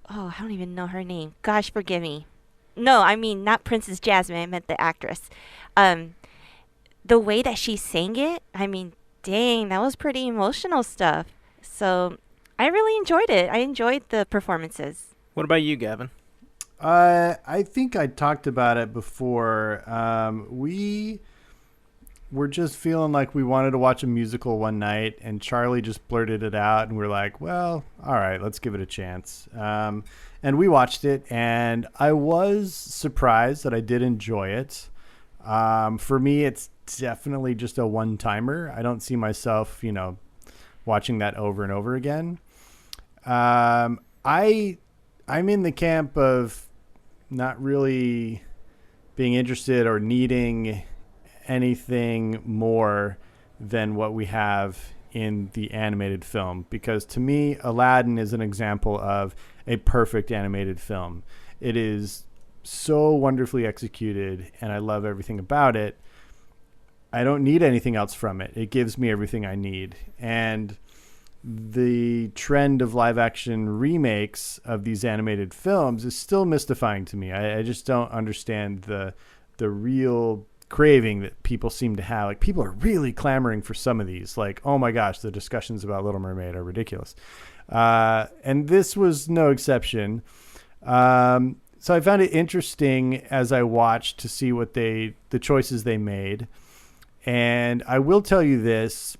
I don't even know her name. Gosh, forgive me. No, I mean, not Princess Jasmine, I meant the actress. The way that she sang it, I mean, dang, that was pretty emotional stuff. So I really enjoyed it. I enjoyed the performances. What about you, Gavin? I think I talked about it before. We were just feeling like we wanted to watch a musical one night, and Charlie just blurted it out, and we're like, well, all right, let's give it a chance. And we watched it, and I was surprised that I did enjoy it. For me, it's definitely just a one-timer. I don't see myself, watching that over and over again. I'm in the camp of not really being interested or needing anything more than what we have in the animated film, because to me Aladdin is an example of a perfect animated film. It is so wonderfully executed and I love everything about it. I don't need anything else from it. It gives me everything I need. And the trend of live action remakes of these animated films is still mystifying to me. I just don't understand the real craving that people seem to have. Like, people are really clamoring for some of these. Like, oh my gosh, the discussions about Little Mermaid are ridiculous. And this was no exception. So I found it interesting as I watched to see what the choices they made. And I will tell you this,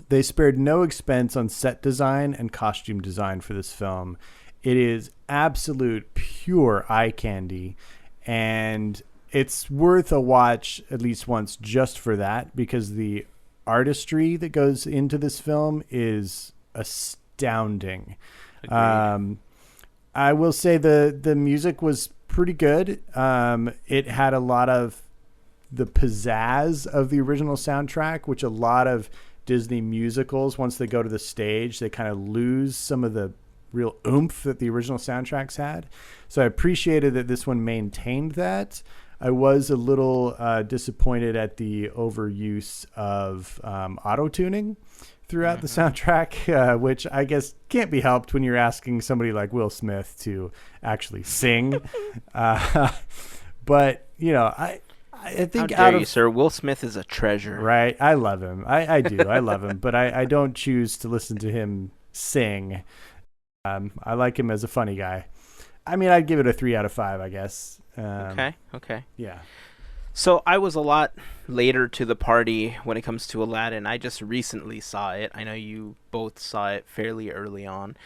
they spared no expense on set design and costume design for this film. It is absolute pure eye candy, and it's worth a watch at least once just for that, because the artistry that goes into this film is astounding. I will say the music was pretty good. It had a lot of the pizzazz of the original soundtrack, which a lot of Disney musicals, once they go to the stage, they kind of lose some of the real oomph that the original soundtracks had. So I appreciated that this one maintained that. I was a little disappointed at the overuse of auto-tuning throughout the soundtrack, which I guess can't be helped when you're asking somebody like Will Smith to actually sing. But, you know, I think How dare you, sir? Will Smith is a treasure. Right. I love him. I do. I love him. But I don't choose to listen to him sing. I like him as a funny guy. I mean, I'd give it a 3 out of 5, I guess. Okay. Yeah. So I was a lot later to the party when it comes to Aladdin. I just recently saw it. I know you both saw it fairly early on.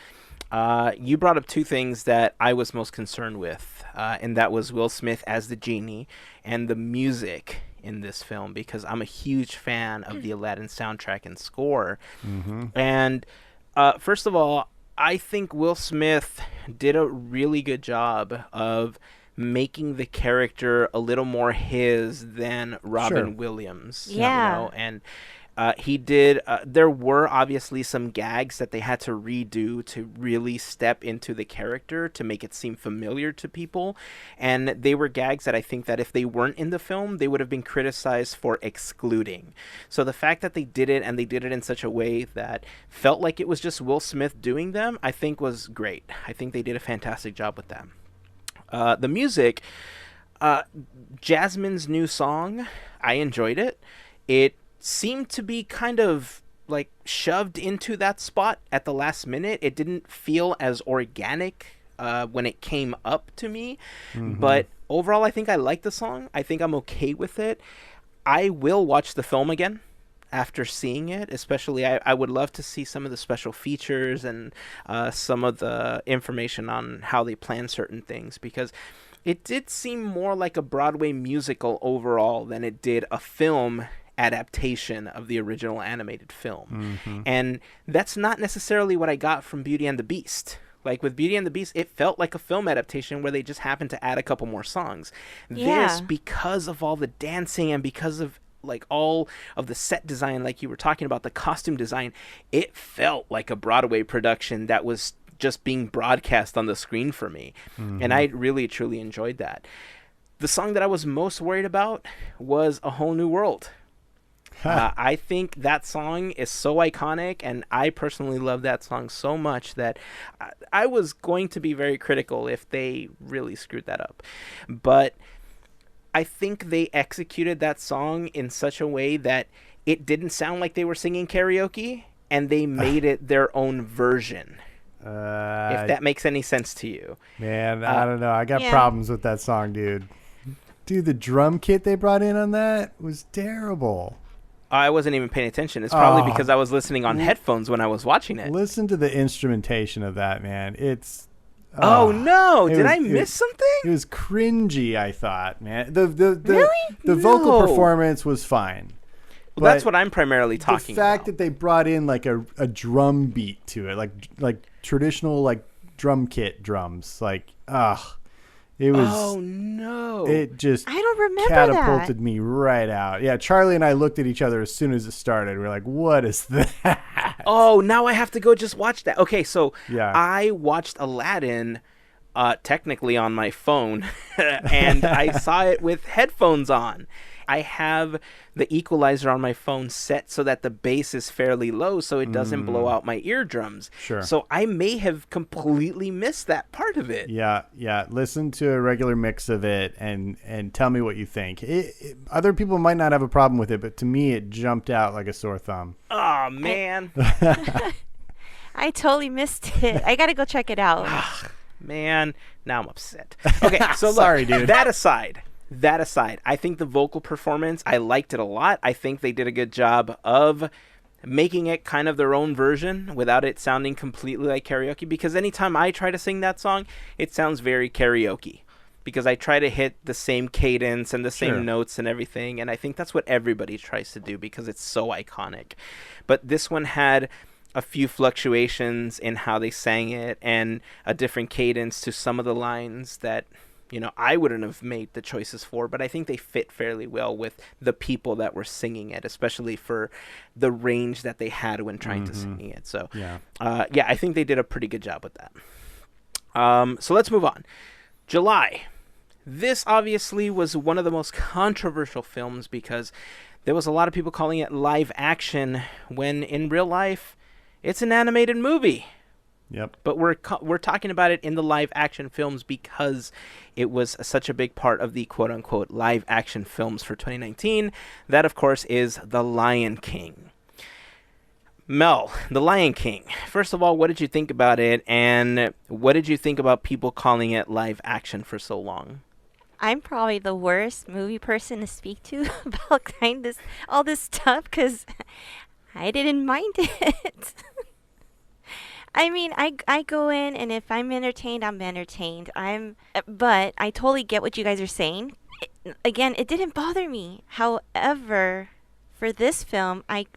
You brought up two things that I was most concerned with, and that was Will Smith as the genie and the music in this film, because I'm a huge fan of the Aladdin soundtrack and score. Mm-hmm. And first of all, I think Will Smith did a really good job of making the character a little more his than Robin Williams. Yeah. You know? And he did. There were obviously some gags that they had to redo to really step into the character to make it seem familiar to people, and they were gags that I think that if they weren't in the film, they would have been criticized for excluding. So the fact that they did it, and they did it in such a way that felt like it was just Will Smith doing them, I think was great. I think they did a fantastic job with that. The music, Jasmine's new song, I enjoyed it. It seemed to be kind of like shoved into that spot at the last minute. It didn't feel as organic when it came up to me. Mm-hmm. But overall, I think I like the song. I think I'm okay with it. I will watch the film again after seeing it. Especially, I would love to see some of the special features and some of the information on how they plan certain things, because it did seem more like a Broadway musical overall than it did a film adaptation of the original animated film. Mm-hmm. And that's not necessarily what I got from Beauty and the Beast. Like with Beauty and the Beast, it felt like a film adaptation where they just happened to add a couple more songs. Yeah. This, because of all the dancing and because of like all of the set design, like you were talking about, the costume design, it felt like a Broadway production that was just being broadcast on the screen for me. Mm-hmm. And I really, truly enjoyed that. The song that I was most worried about was A Whole New World. I think that song is so iconic, and I personally love that song so much that I was going to be very critical if they really screwed that up. But I think they executed that song in such a way that it didn't sound like they were singing karaoke, and they made it their own version. If that makes any sense to you. Man, I don't know. I got problems with that song, dude. Dude, the drum kit they brought in on that was terrible. I wasn't even paying attention. It's probably because I was listening on headphones when I was watching it. Listen to the instrumentation of that, man. It's... Oh, no. Did I miss something? It was cringy, I thought, man. The Really? vocal performance was fine. Well, that's what I'm primarily talking about. The fact that they brought in like a drum beat to it, like traditional like drum kit drums, like It was. Oh no! It just I don't remember catapulted me right out. Yeah, Charlie and I looked at each other as soon as it started. We were like, "What is that?" Oh, now I have to go just watch that. Okay, so Yeah. I watched Aladdin technically on my phone, and I saw it with headphones on. I have the equalizer on my phone set so that the bass is fairly low so it doesn't blow out my eardrums. Sure. So I may have completely missed that part of it. Yeah. Listen to a regular mix of it and tell me what you think. Other people might not have a problem with it, but to me, it jumped out like a sore thumb. Oh, man. I totally missed it. I got to go check it out. Man, now I'm upset. Okay, so look, Sorry, dude. That aside, I think the vocal performance, I liked it a lot. I think they did a good job of making it kind of their own version without it sounding completely like karaoke, because anytime I try to sing that song, it sounds very karaoke because I try to hit the same cadence and the same notes and everything, and I think that's what everybody tries to do because it's so iconic. But this one had a few fluctuations in how they sang it and a different cadence to some of the lines that, you know, I wouldn't have made the choices for, but I think they fit fairly well with the people that were singing it, especially for the range that they had when trying to sing it. So, I think they did a pretty good job with that. So let's move on. July. This obviously was one of the most controversial films because there was a lot of people calling it live action when in real life, it's an animated movie. Yep. But we're talking about it in the live action films because it was such a big part of the quote unquote live action films for 2019. That, of course, is The Lion King. Mel, The Lion King. First of all, what did you think about it? And what did you think about people calling it live action for so long? I'm probably the worst movie person to speak to about all this stuff because I didn't mind it. I mean, I go in, and if I'm entertained, I'm entertained. But I totally get what you guys are saying. Again, it didn't bother me. However, for this film, I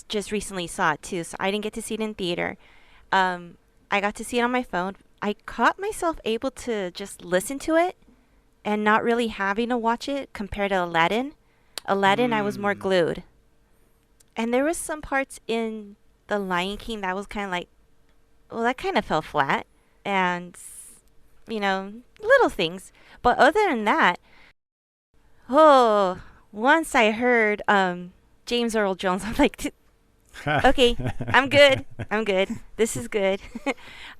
just recently saw it too, so I didn't get to see it in theater. I got to see it on my phone. I caught myself able to just listen to it and not really having to watch it compared to Aladdin. I was more glued. And there was some parts in The Lion King that was kind of like, well, that kind of fell flat. And, you know, little things. But other than that, once I heard James Earl Jones, I'm like, okay, I'm good. This is good.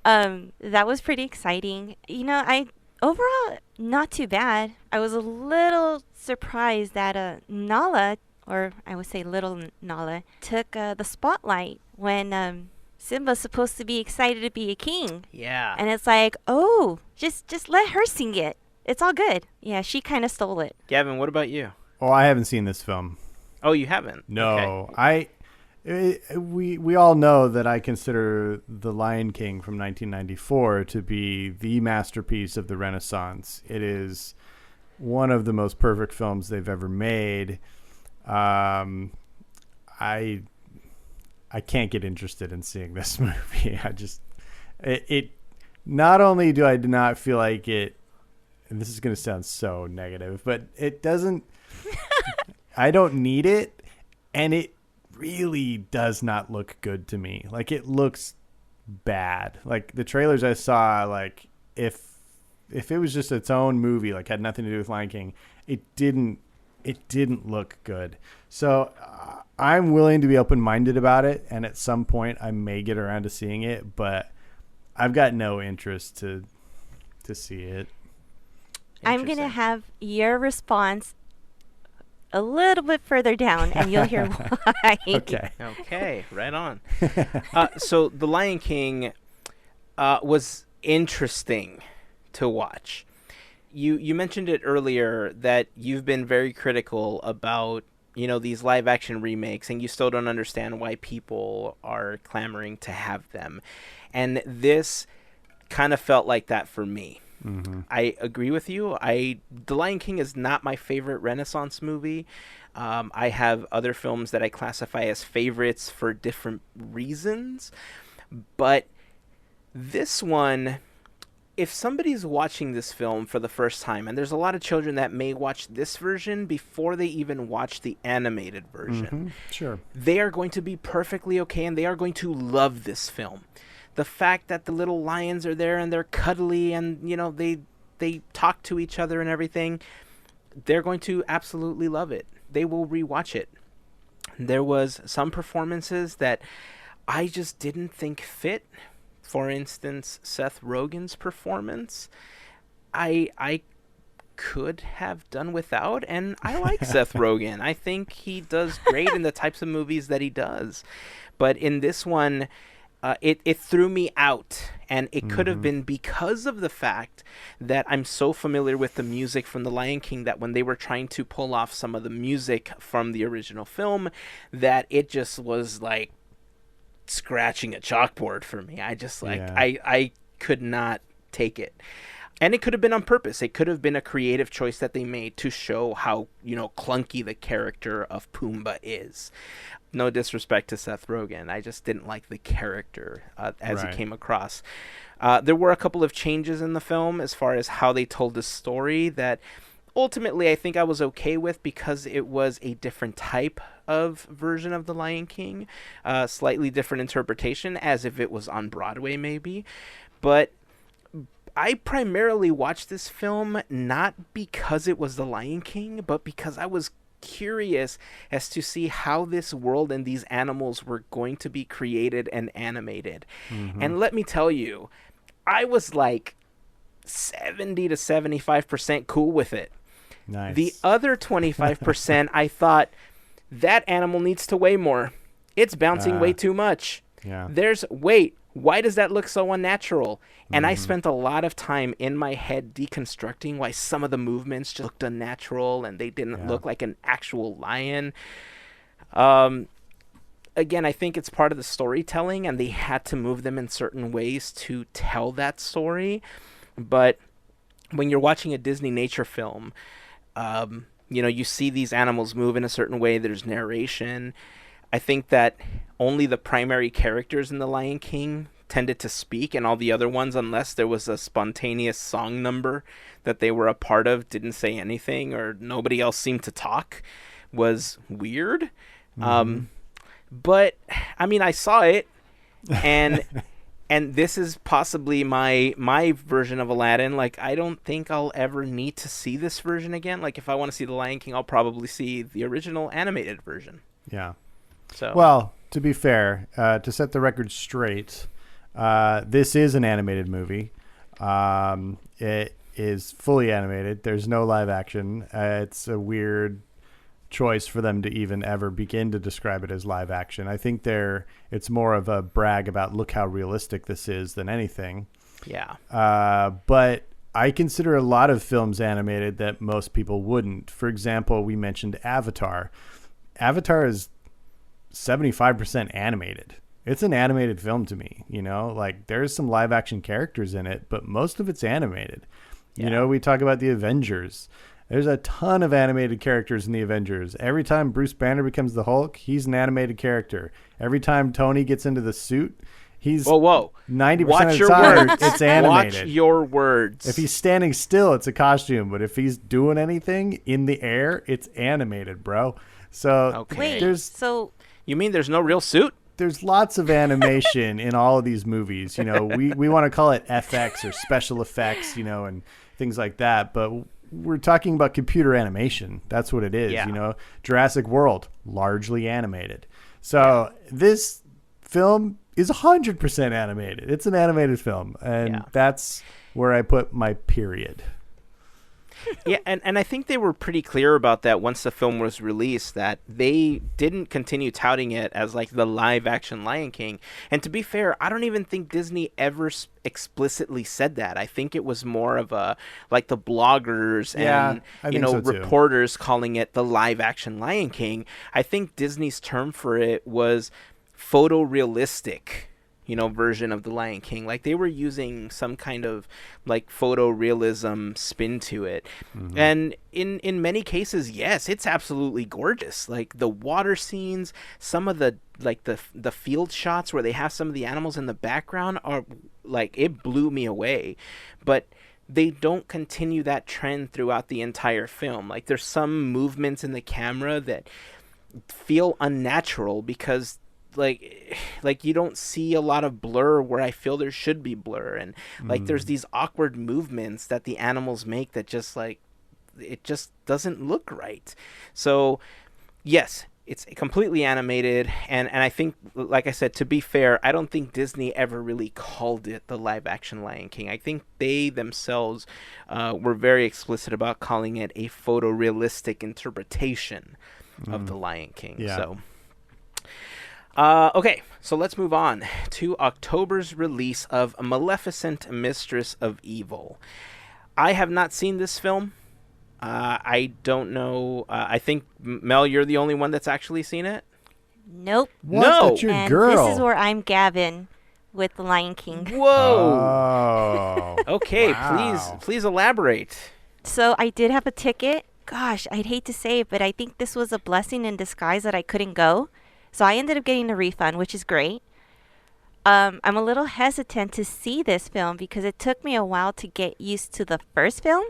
That was pretty exciting. You know, overall, not too bad. I was a little surprised that Nala, or I would say little Nala, took the spotlight when Simba's supposed to be excited to be a king. Yeah. And it's like, oh, just let her sing it. It's all good. Yeah, she kind of stole it. Gavin, what about you? Oh, I haven't seen this film. Oh, you haven't? No. Okay. We all know that I consider The Lion King from 1994 to be the masterpiece of the Renaissance. It is one of the most perfect films they've ever made. I can't get interested in seeing this movie. It not only do I not feel like it, and this is going to sound so negative, but it doesn't, I don't need it, and it really does not look good to me. Like, it looks bad. Like, the trailers I saw, like, if it was just its own movie, like, had nothing to do with Lion King, it didn't look good. So I'm willing to be open-minded about it, and at some point I may get around to seeing it, but I've got no interest to see it. I'm going to have your response a little bit further down, and you'll hear why. Okay, right on. So The Lion King was interesting to watch. You mentioned it earlier that you've been very critical about, you know, these live action remakes, and you still don't understand why people are clamoring to have them. And this kind of felt like that for me. Mm-hmm. I agree with you. The Lion King is not my favorite Renaissance movie. I have other films that I classify as favorites for different reasons. But this one, if somebody's watching this film for the first time, and there's a lot of children that may watch this version before they even watch the animated version, sure, they are going to be perfectly okay, and they are going to love this film. The fact that the little lions are there and they're cuddly, and they talk to each other and everything, they're going to absolutely love it. They will rewatch it. There was some performances that I just didn't think fit. For instance, Seth Rogen's performance, I could have done without, and I like Seth Rogen. I think he does great in the types of movies that he does. But in this one, it threw me out, and it could have been because of the fact that I'm so familiar with the music from The Lion King that when they were trying to pull off some of the music from the original film, that it just was like scratching a chalkboard for me. I just I could not take it. And it could have been on purpose. It could have been a creative choice that they made to show how, clunky the character of Pumbaa is. No disrespect to Seth Rogen. I just didn't like the character as it came across. There were a couple of changes in the film as far as how they told the story that ultimately I think I was okay with because it was a different type of version of The Lion King. Slightly different interpretation, as if it was on Broadway maybe. But I primarily watched this film not because it was The Lion King, but because I was curious as to see how this world and these animals were going to be created and animated. And let me tell you, I was like 70 to 75% cool with it. Nice. The other 25%, I thought, that animal needs to weigh more. It's bouncing way too much. Yeah. Why does that look so unnatural? And I spent a lot of time in my head deconstructing why some of the movements just looked unnatural and they didn't look like an actual lion. Again, I think it's part of the storytelling, and they had to move them in certain ways to tell that story. But when you're watching a Disney nature film, you see these animals move in a certain way. There's narration. I think that only the primary characters in The Lion King tended to speak, and all the other ones, unless there was a spontaneous song number that they were a part of, didn't say anything, or nobody else seemed to talk, was weird. But I mean, I saw it, and this is possibly my version of Aladdin. Like, I don't think I'll ever need to see this version again. Like, if I want to see The Lion King, I'll probably see the original animated version. Yeah. So, well, to be fair, to set the record straight, this is an animated movie. It is fully animated. There's no live action. It's a weird choice for them to even ever begin to describe it as live action. I think it's more of a brag about look how realistic this is than anything. Yeah. But I consider a lot of films animated that most people wouldn't. For example, we mentioned Avatar. Avatar is 75% animated. It's an animated film to me, like there's some live action characters in it, but most of it's animated. Yeah. We talk about the Avengers. There's a ton of animated characters in the Avengers. Every time Bruce Banner becomes the Hulk, he's an animated character. Every time Tony gets into the suit, he's 90% of the time it's animated. Watch your words. If he's standing still, it's a costume, but if he's doing anything in the air, it's animated, bro. So you mean there's no real suit? There's lots of animation in all of these movies. We want to call it FX or special effects, and things like that. But we're talking about computer animation. That's what it is. Yeah. Jurassic World, largely animated. So this film is 100% animated. It's an animated film. And that's where I put my period. Yeah, and I think they were pretty clear about that once the film was released, that they didn't continue touting it as like the live action Lion King. And to be fair, I don't even think Disney ever explicitly said that. I think it was more of a like the bloggers and reporters calling it the live action Lion King. I think Disney's term for it was photorealistic version of the Lion King. Like they were using some kind of like photorealism spin to it. And in many cases, yes, it's absolutely gorgeous. Like the water scenes, some of the field shots where they have some of the animals in the background are like it blew me away. But they don't continue that trend throughout the entire film. Like there's some movements in the camera that feel unnatural because like you don't see a lot of blur where I feel there should be blur, and like there's these awkward movements that the animals make that just like it just doesn't look right. So yes, it's completely animated, and I think, like I said, to be fair, I don't think Disney ever really called it the live action Lion King. I think they themselves were very explicit about calling it a photorealistic interpretation of the Lion King. Yeah. So okay, so let's move on to October's release of Maleficent, Mistress of Evil. I have not seen this film. I don't know. I think, Mel, you're the only one that's actually seen it? Nope. What? No. That's your And girl. this is where I'm Gavin with The Lion King. Whoa. Oh. Okay, Wow. please elaborate. So I did have a ticket. Gosh, I'd hate to say it, but I think this was a blessing in disguise that I couldn't go. So I ended up getting a refund, which is great. I'm a little hesitant to see this film because it took me a while to get used to the first film.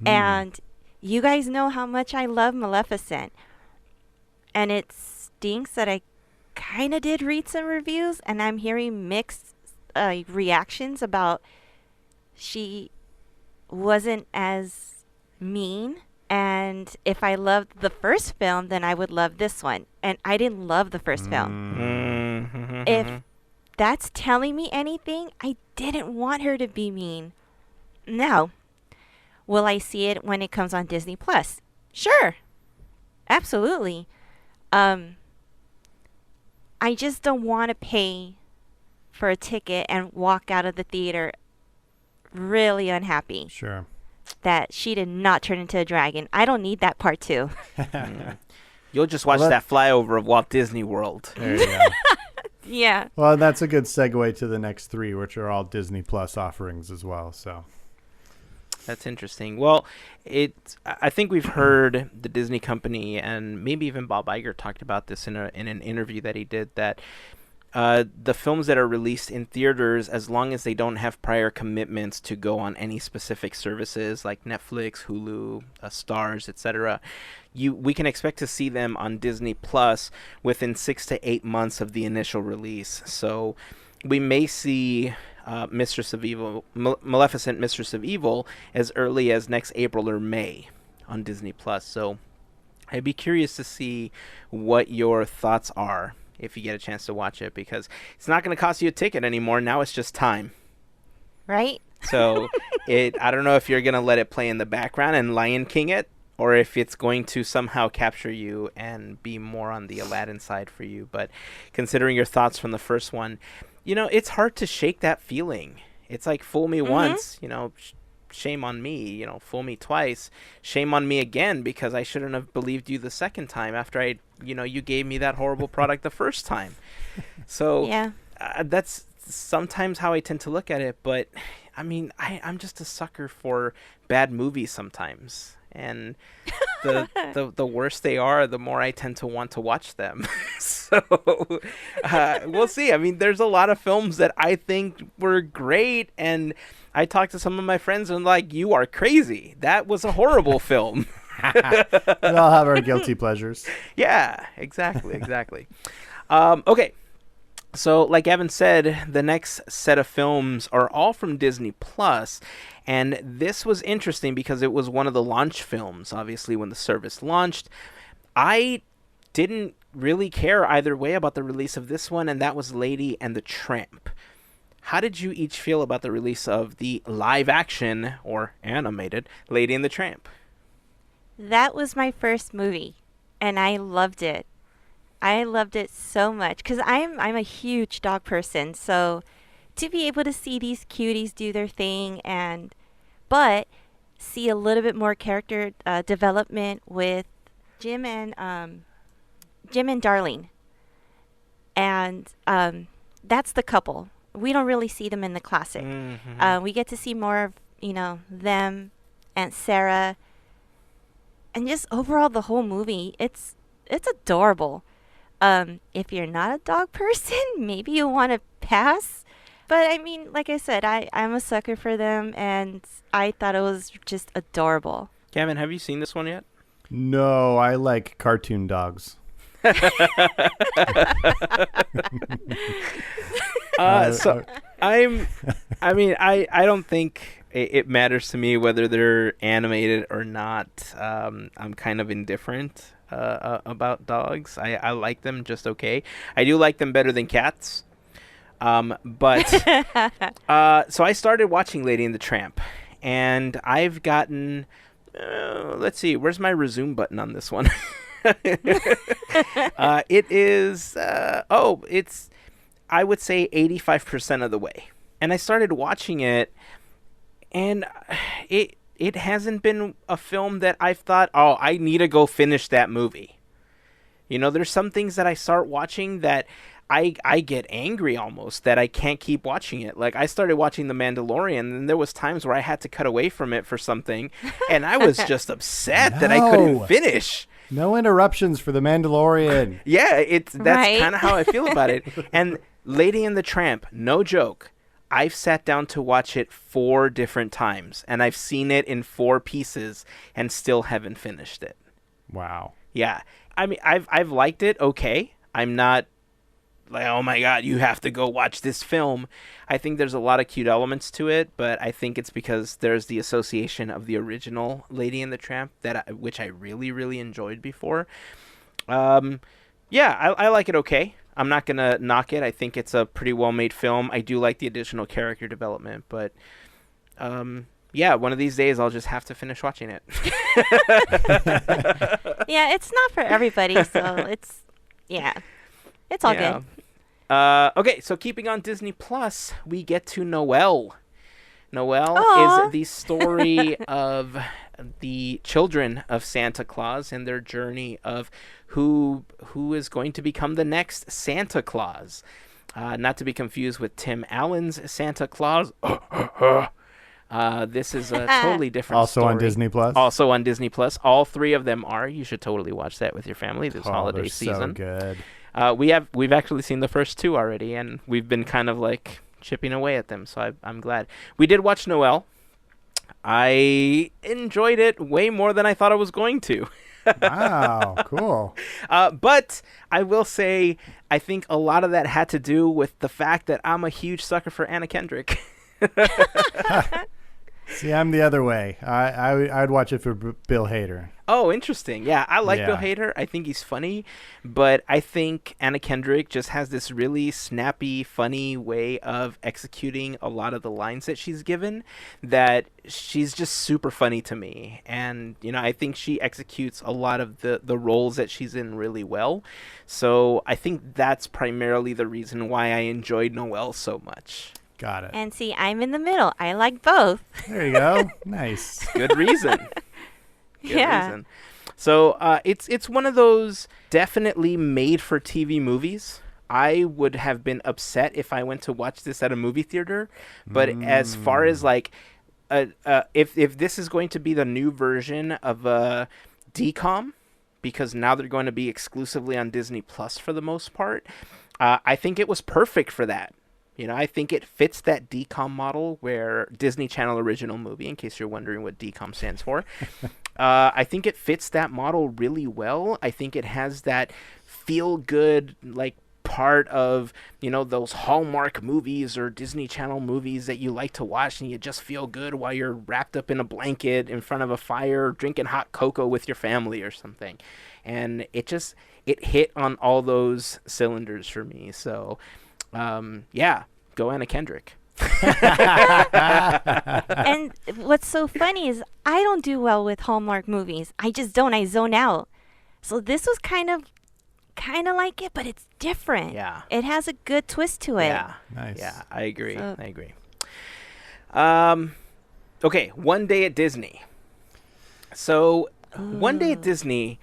And you guys know how much I love Maleficent. And it stinks that I kind of did read some reviews, and I'm hearing mixed reactions about she wasn't as mean. And if I loved the first film, then I would love this one. And I didn't love the first film. If that's telling me anything, I didn't want her to be mean. Now, will I see it when it comes on Disney Plus? Sure. Absolutely. I just don't want to pay for a ticket and walk out of the theater really unhappy Sure. that she did not turn into a dragon. I don't need that part two. You'll just watch that flyover of Walt Disney World. There you go. Yeah. Well, that's a good segue to the next three, which are all Disney Plus offerings as well. So That's interesting. Well, I think we've heard the Disney company, and maybe even Bob Iger talked about this in an interview that he did, that the films that are released in theaters, as long as they don't have prior commitments to go on any specific services like Netflix, Hulu, Stars, etc., we can expect to see them on Disney Plus within 6 to 8 months of the initial release. So we may see Mistress of Evil, Maleficent, Mistress of Evil, as early as next April or May on Disney Plus. So I'd be curious to see what your thoughts are if you get a chance to watch it, because it's not going to cost you a ticket anymore. Now it's just time. Right? So I don't know if you're going to let it play in the background and Lion King it, or if it's going to somehow capture you and be more on the Aladdin side for you. But considering your thoughts from the first one, it's hard to shake that feeling. It's like, fool me once, shame on me. Fool me twice, shame on me again, because I shouldn't have believed you the second time after you gave me that horrible product the first time. So Yeah. That's sometimes how I tend to look at it. But I mean, I'm just a sucker for bad movies sometimes. And the worse they are, the more I tend to want to watch them. So we'll see. I mean, there's a lot of films that I think were great, and I talked to some of my friends and like, you are crazy. That was a horrible film. we all have our guilty pleasures. Yeah, exactly. Okay. So, like Gavin said, the next set of films are all from Disney Plus, and this was interesting because it was one of the launch films, obviously, when the service launched. I didn't really care either way about the release of this one, and that was Lady and the Tramp. How did you each feel about the release of the live-action, or animated, Lady and the Tramp? That was my first movie, and I loved it. I loved it so much because I'm a huge dog person. So to be able to see these cuties do their thing, but see a little bit more character development with Jim and Darling, and that's the couple. We don't really see them in the classic. Mm-hmm. We get to see more of them, Aunt Sarah, and just overall the whole movie. It's adorable. If you're not a dog person, maybe you want to pass. But I mean, like I said, I'm a sucker for them, and I thought it was just adorable. Gavin, have you seen this one yet? No, I like cartoon dogs. So I don't think it matters to me whether they're animated or not. I'm kind of indifferent about dogs. I like them just okay. I do like them better than cats. But so I started watching Lady and the Tramp, and I've gotten let's see, where's my resume button on this one? It is it's, I would say, 85% of the way. And I started watching it, and it hasn't been a film that I've thought, oh, I need to go finish that movie. You know, there's some things that I start watching that I get angry almost that I can't keep watching it. Like, I started watching The Mandalorian, and there was times where I had to cut away from it for something, and I was just upset that I couldn't finish. No interruptions for The Mandalorian. Yeah, that's kind of how I feel about it. And Lady and the Tramp, no joke, I've sat down to watch it 4 different times, and I've seen it in 4 pieces and still haven't finished it. Wow. Yeah. I mean, I've liked it okay. I'm not like, oh my God, you have to go watch this film. I think there's a lot of cute elements to it, but I think it's because there's the association of the original Lady and the Tramp which I really, really enjoyed before. Yeah, I like it okay. I'm not going to knock it. I think it's a pretty well-made film. I do like the additional character development, but yeah, one of these days I'll just have to finish watching it. Yeah, it's not for everybody, so it's all good. Okay, so keeping on Disney Plus, we get to Noelle. Noelle is the story of the children of Santa Claus and their journey of who is going to become the next Santa Claus. Not to be confused with Tim Allen's Santa Claus. This is a totally different story. Also on Disney Plus? Also on Disney Plus. All 3 of them are. You should totally watch that with your family this holiday season. So good. We've actually seen the first 2 already, and we've been kind of like chipping away at them, so I'm glad. We did watch Noelle. I enjoyed it way more than I thought I was going to. Wow, cool. But I will say, I think a lot of that had to do with the fact that I'm a huge sucker for Anna Kendrick. See, I'm the other way. I'd watch it for Bill Hader. Oh, interesting. Yeah, I like Bill Hader. I think he's funny, but I think Anna Kendrick just has this really snappy, funny way of executing a lot of the lines that she's given that she's just super funny to me. And, you know, I think she executes a lot of the roles that she's in really well. So I think that's primarily the reason why I enjoyed Noelle so much. Got it. And see, I'm in the middle. I like both. There you go. Nice. Good reason. Good Yeah. reason. So it's one of those definitely made for TV movies. I would have been upset if I went to watch this at a movie theater, but as far as like if this is going to be the new version of DCOM, because now they're going to be exclusively on Disney Plus for the most part, I think it was perfect for that. You know, I think it fits that DCOM model where Disney Channel Original Movie, in case you're wondering what DCOM stands for. I think it fits that model really well. I think it has that feel-good, like, part of, you know, those Hallmark movies or Disney Channel movies that you like to watch and you just feel good while you're wrapped up in a blanket in front of a fire drinking hot cocoa with your family or something. And it hit on all those cylinders for me. So... yeah, go Anna Kendrick. And what's so funny is I don't do well with Hallmark movies. I just don't. I zone out. So this was kind of like it, but it's different. Yeah. It has a good twist to it. Yeah. Nice. Yeah, I agree. So- I agree. Okay, One Day at Disney. So, One Day at Disney,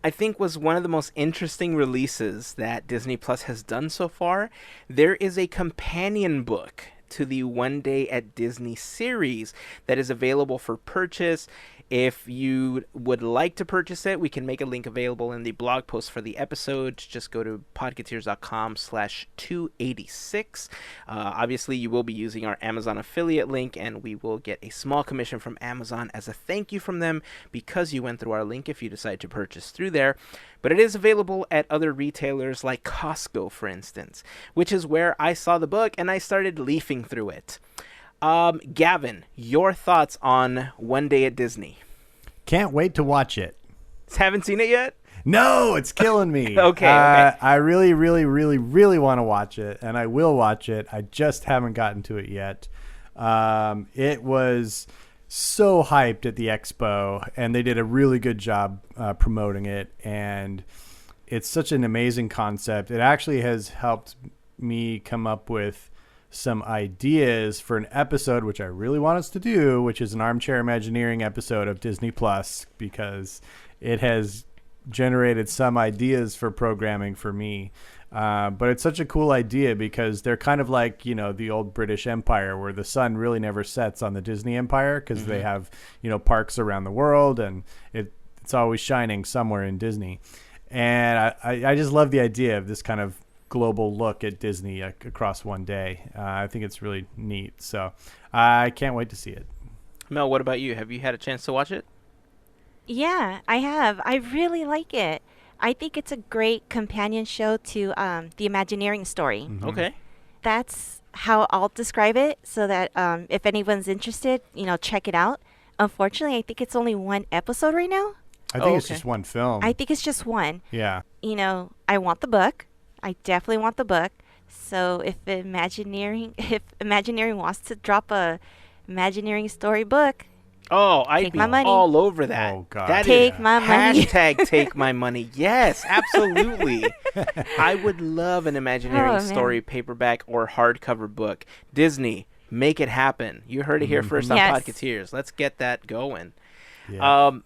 I think, was one of the most interesting releases that Disney Plus has done so far. There is a companion book to the One Day at Disney series that is available for purchase. If you would like to purchase it, we can make a link available in the blog post for the episode. Just go to podketeers.com/286. Obviously, you will be using our Amazon affiliate link, and we will get a small commission from Amazon as a thank you from them because you went through our link if you decide to purchase through there. But it is available at other retailers like Costco, for instance, which is where I saw the book and I started leafing through it. Gavin, your thoughts on One Day at Disney? Can't wait to watch it. Haven't seen it yet? No, it's killing me. Okay. I really, really, really, really want to watch it, and I will watch it. I just haven't gotten to it yet. It was so hyped at the expo, and they did a really good job promoting it, and it's such an amazing concept. It actually has helped me come up with some ideas for an episode, which I really want us to do, which is an Armchair Imagineering episode of Disney Plus, because it has generated some ideas for programming for me. But it's such a cool idea because they're kind of like, the old British Empire where the sun really never sets on the Disney Empire because they have, parks around the world and it's always shining somewhere in Disney. And I just love the idea of this kind of global look at Disney across one day. I think it's really neat. So I can't wait to see it. Mel, what about you? Have you had a chance to watch it? Yeah, I have. I really like it. I think it's a great companion show to the Imagineering story. Mm-hmm. Okay. That's how I'll describe it, so that if anyone's interested, check it out. Unfortunately, I think it's only one episode right now. I think it's just one film. I think it's just one. Yeah. I want the book. I definitely want the book. So if Imagineering wants to drop a Imagineering story book, I'd take be my money. all over that. Oh, God. That Take is my money. Hashtag take my money. Yes, absolutely. I would love an Imagineering story paperback or hardcover book. Disney, make it happen. You heard it here first on Yes. Podketeers. Let's get that going. Yeah.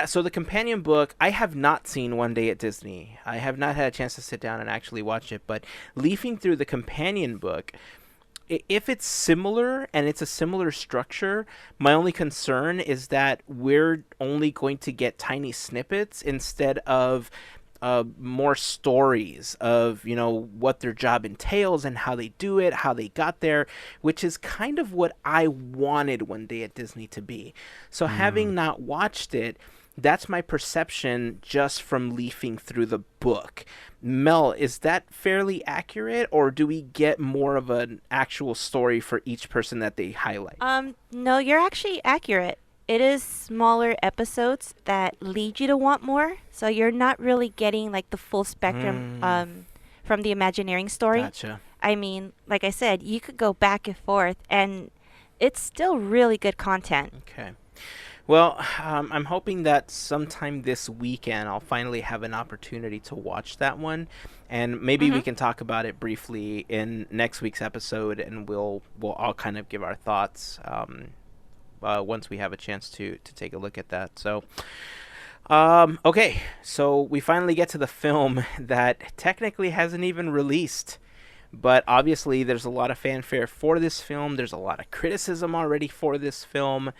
So the companion book, I have not seen One Day at Disney. I have not had a chance to sit down and actually watch it, but leafing through the companion book, if it's similar and it's a similar structure, my only concern is that we're only going to get tiny snippets instead of more stories of, what their job entails and how they do it, how they got there, which is kind of what I wanted One Day at Disney to be. So having not watched it, that's my perception just from leafing through the book. Mel, is that fairly accurate, or do we get more of an actual story for each person that they highlight? No, you're actually accurate. It is smaller episodes that lead you to want more. So you're not really getting like the full spectrum from the Imagineering story. Gotcha. I mean, like I said, you could go back and forth and it's still really good content. Okay. Well, I'm hoping that sometime this weekend I'll finally have an opportunity to watch that one, and maybe we can talk about it briefly in next week's episode, and we'll all kind of give our thoughts once we have a chance to take a look at that. So, okay, so we finally get to the film that technically hasn't even released. But obviously there's a lot of fanfare for this film. There's a lot of criticism already for this film.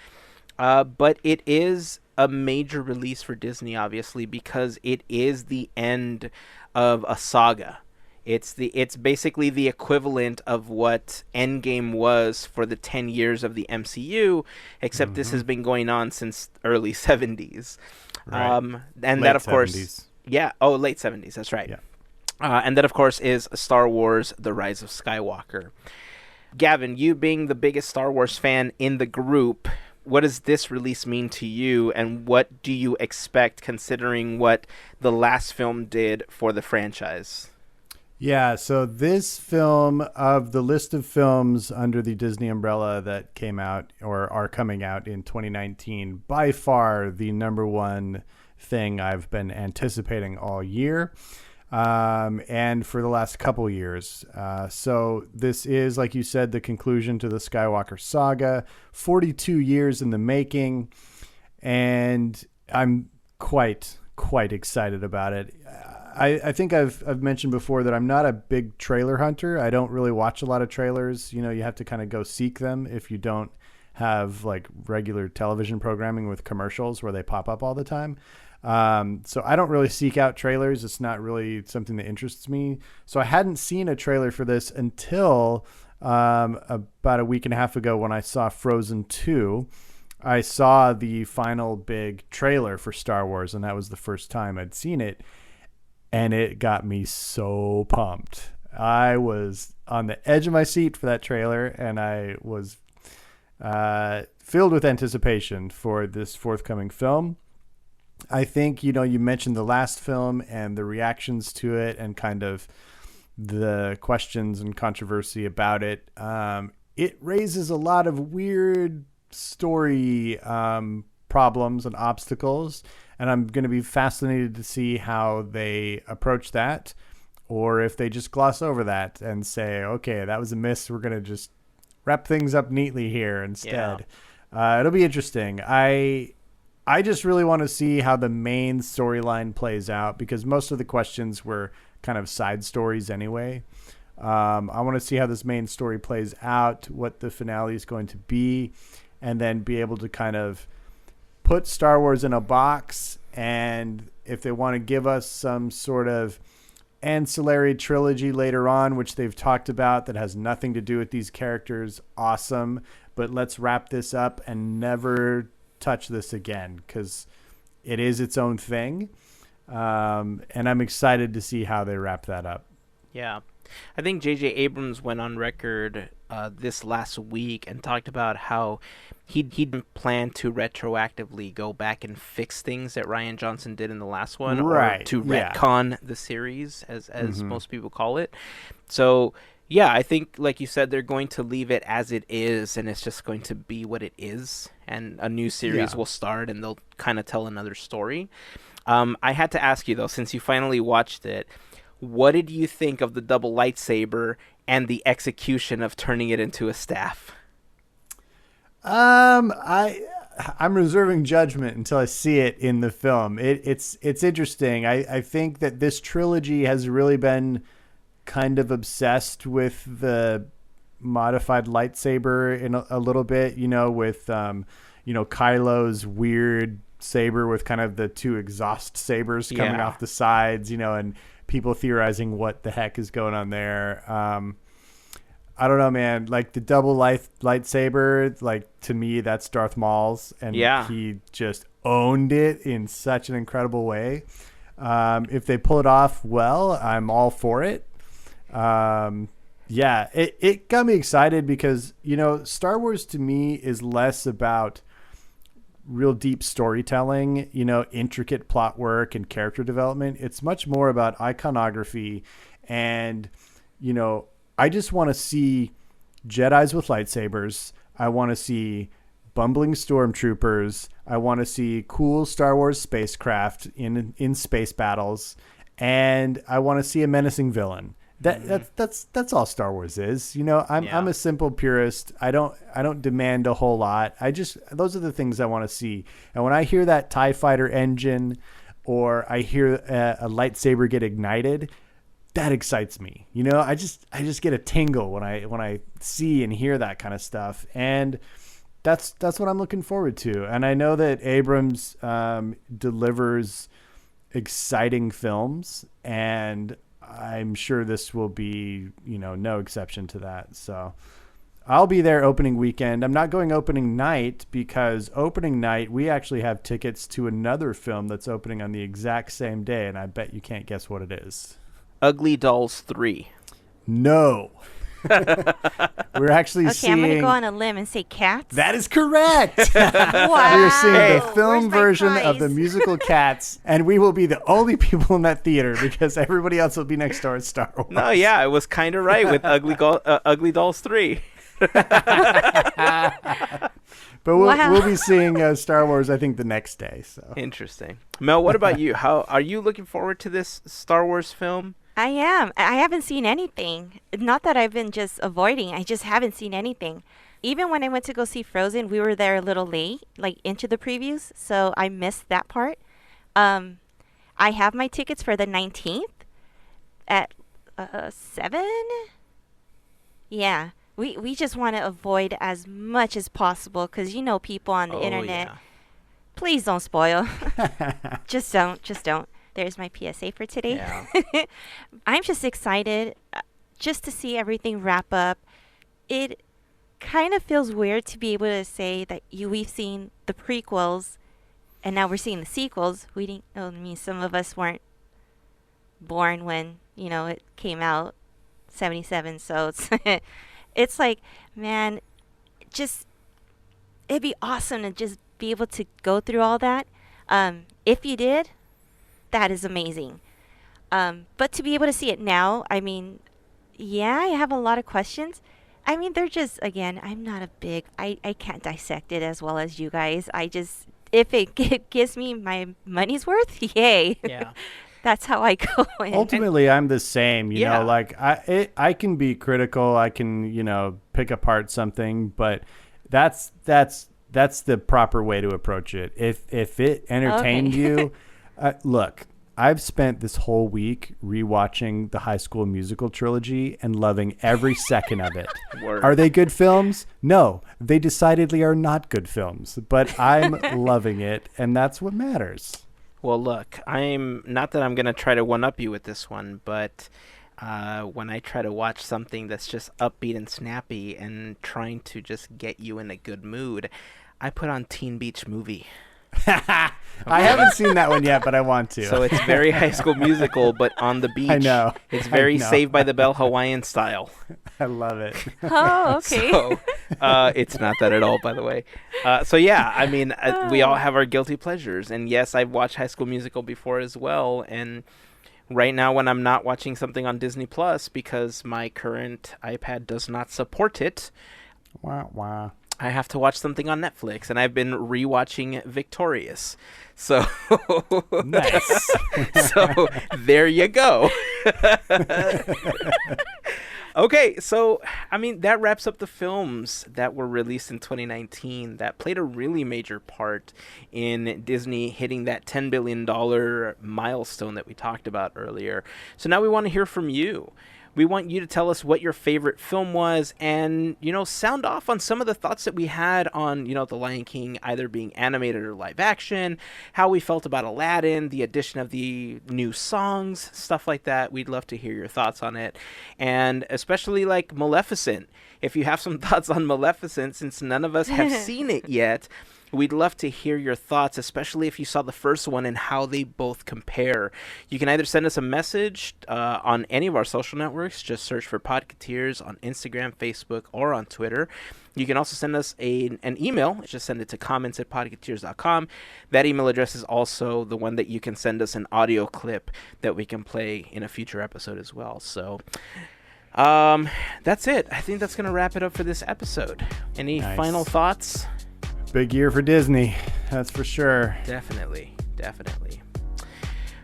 But it is a major release for Disney, obviously, because it is the end of a saga. It's basically the equivalent of what Endgame was for the 10 years of the MCU, except this has been going on since early 70s. Right. And late that, of course... 70s. Yeah. Oh, late 70s. That's right. Yeah. And that, of course, is Star Wars: The Rise of Skywalker. Gavin, you being the biggest Star Wars fan in the group, what does this release mean to you, and what do you expect considering what the last film did for the franchise? Yeah, so this film, of the list of films under the Disney umbrella that came out or are coming out in 2019, by far the number one thing I've been anticipating all year. And for the last couple years. So this is, like you said, the conclusion to the Skywalker saga, 42 years in the making, and I'm quite excited about it. I think I've mentioned before that I'm not a big trailer hunter. I don't really watch a lot of trailers. You have to kind of go seek them if you don't have like regular television programming with commercials where they pop up all the time. So I don't really seek out trailers. It's not really something that interests me. So I hadn't seen a trailer for this until about a week and a half ago when I saw Frozen 2. I saw the final big trailer for Star Wars, and that was the first time I'd seen it. And it got me so pumped. I was on the edge of my seat for that trailer, and I was filled with anticipation for this forthcoming film. I think, you mentioned the last film and the reactions to it and kind of the questions and controversy about it. It raises a lot of weird story problems and obstacles, and I'm going to be fascinated to see how they approach that, or if they just gloss over that and say, okay, that was a miss. We're going to just wrap things up neatly here instead. Yeah. It'll be interesting. I just really want to see how the main storyline plays out, because most of the questions were kind of side stories anyway. I want to see how this main story plays out, what the finale is going to be, and then be able to kind of put Star Wars in a box. And if they want to give us some sort of ancillary trilogy later on, which they've talked about, that has nothing to do with these characters, awesome. But let's wrap this up and never touch this again, because it is its own thing. And I'm excited to see how they wrap that up. Yeah. I think J.J. Abrams went on record this last week and talked about how he'd planned to retroactively go back and fix things that Rian Johnson did in the last one, right? Or to retcon the series, as most people call it. So, yeah, I think, like you said, they're going to leave it as it is, and it's just going to be what it is, and a new series will start, and they'll kind of tell another story. I had to ask you, though, since you finally watched it, what did you think of the double lightsaber and the execution of turning it into a staff? I'm reserving judgment until I see it in the film. It's interesting. I think that this trilogy has really been kind of obsessed with the modified lightsaber in a little bit, with Kylo's weird saber with kind of the two exhaust sabers coming off the sides, and people theorizing what the heck is going on there. I don't know, man. Like the double lightsaber, like to me, that's Darth Maul's, and he just owned it in such an incredible way. If they pull it off well, I'm all for it. It got me excited because, Star Wars to me is less about real deep storytelling, intricate plot work and character development. It's much more about iconography. And, I just want to see Jedis with lightsabers. I want to see bumbling stormtroopers. I want to see cool Star Wars spacecraft in space battles. And I want to see a menacing villain. That's all Star Wars is. I'm a simple purist. I don't demand a whole lot. Those are the things I want to see. And when I hear that TIE fighter engine, or I hear a lightsaber get ignited, that excites me. I just get a tingle when I see and hear that kind of stuff. And that's what I'm looking forward to. And I know that Abrams delivers exciting films, and I'm sure this will be, no exception to that. So I'll be there opening weekend. I'm not going opening night, because opening night, we actually have tickets to another film that's opening on the exact same day. And I bet you can't guess what it is. Ugly Dolls 3. No. We're actually seeing... I'm going to go on a limb and say Cats. That is correct. Wow. We are seeing the film version prize? of the musical Cats, and we will be the only people in that theater because everybody else will be next door at Star Wars. No, yeah, I was kind of right with Ugly Dolls 3. But we'll be seeing Star Wars, I think, the next day. So interesting. Mel, what about you? How are you looking forward to this Star Wars film? I am. I haven't seen anything. Not that I've been just avoiding. I just haven't seen anything. Even when I went to go see Frozen, we were there a little late, like into the previews, so I missed that part. I have my tickets for the 19th at 7. Yeah. we just want to avoid as much as possible because people on the internet. Yeah. Please don't spoil. Just don't. There's my PSA for today. Yeah. I'm just excited just to see everything wrap up. It kind of feels weird to be able to say that we've seen the prequels and now we're seeing the sequels. We didn't. I mean, some of us weren't born when it came out, 1977. So it's like, man, just it'd be awesome to just be able to go through all that. If you did, that is amazing. But to be able to see it now, I mean, yeah, I have a lot of questions. I mean, they're just, again, I'm not a big, I can't dissect it as well as you guys. If it gives me my money's worth, yay. Yeah. That's how I go in. Ultimately, I'm the same. You Yeah. know, like I can be critical. I can, pick apart something, but that's the proper way to approach it. If it entertained you, look, I've spent this whole week rewatching the High School Musical trilogy and loving every second of it. Word. Are they good films? No, they decidedly are not good films, but I'm loving it, and that's what matters. Well, look, I'm not that I'm going to try to one-up you with this one, but when I try to watch something that's just upbeat and snappy and trying to just get you in a good mood, I put on Teen Beach Movie. I haven't seen that one yet, but I want to. So it's very High School Musical, but on the beach. I know. It's very I know. Saved by the Bell Hawaiian style. I love it. Oh, okay. So it's not that at all, by the way. So yeah, I mean, we all have our guilty pleasures, and yes, I've watched High School Musical before as well. And right now, when I'm not watching something on Disney Plus because my current iPad does not support it, Wow. I have to watch something on Netflix, and I've been rewatching Victorious. So, Nice. so there you go. Okay, so I mean that wraps up the films that were released in 2019 that played a really major part in Disney hitting that $10 billion milestone that we talked about earlier. So now we want to hear from you. We want you to tell us what your favorite film was and, sound off on some of the thoughts that we had on, The Lion King either being animated or live action, how we felt about Aladdin, the addition of the new songs, stuff like that. We'd love to hear your thoughts on it. And especially like Maleficent. If you have some thoughts on Maleficent, since none of us have seen it yet, we'd love to hear your thoughts, especially if you saw the first one and how they both compare. You can either send us a message on any of our social networks. Just search for Podketeers on Instagram, Facebook, or on Twitter. You can also send us an email. Just send it to comments@podketeers.com. That email address is also the one that you can send us an audio clip that we can play in a future episode as well. So that's it. I think that's going to wrap it up for this episode. Any final thoughts? Big year for Disney, that's for sure. Definitely.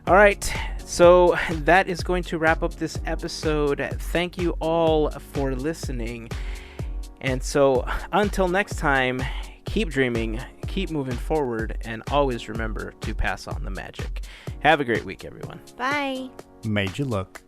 All right, so that is going to wrap up this episode. Thank you all for listening. And so until next time, keep dreaming, keep moving forward, and always remember to pass on the magic. Have a great week, everyone. Bye. Made you look.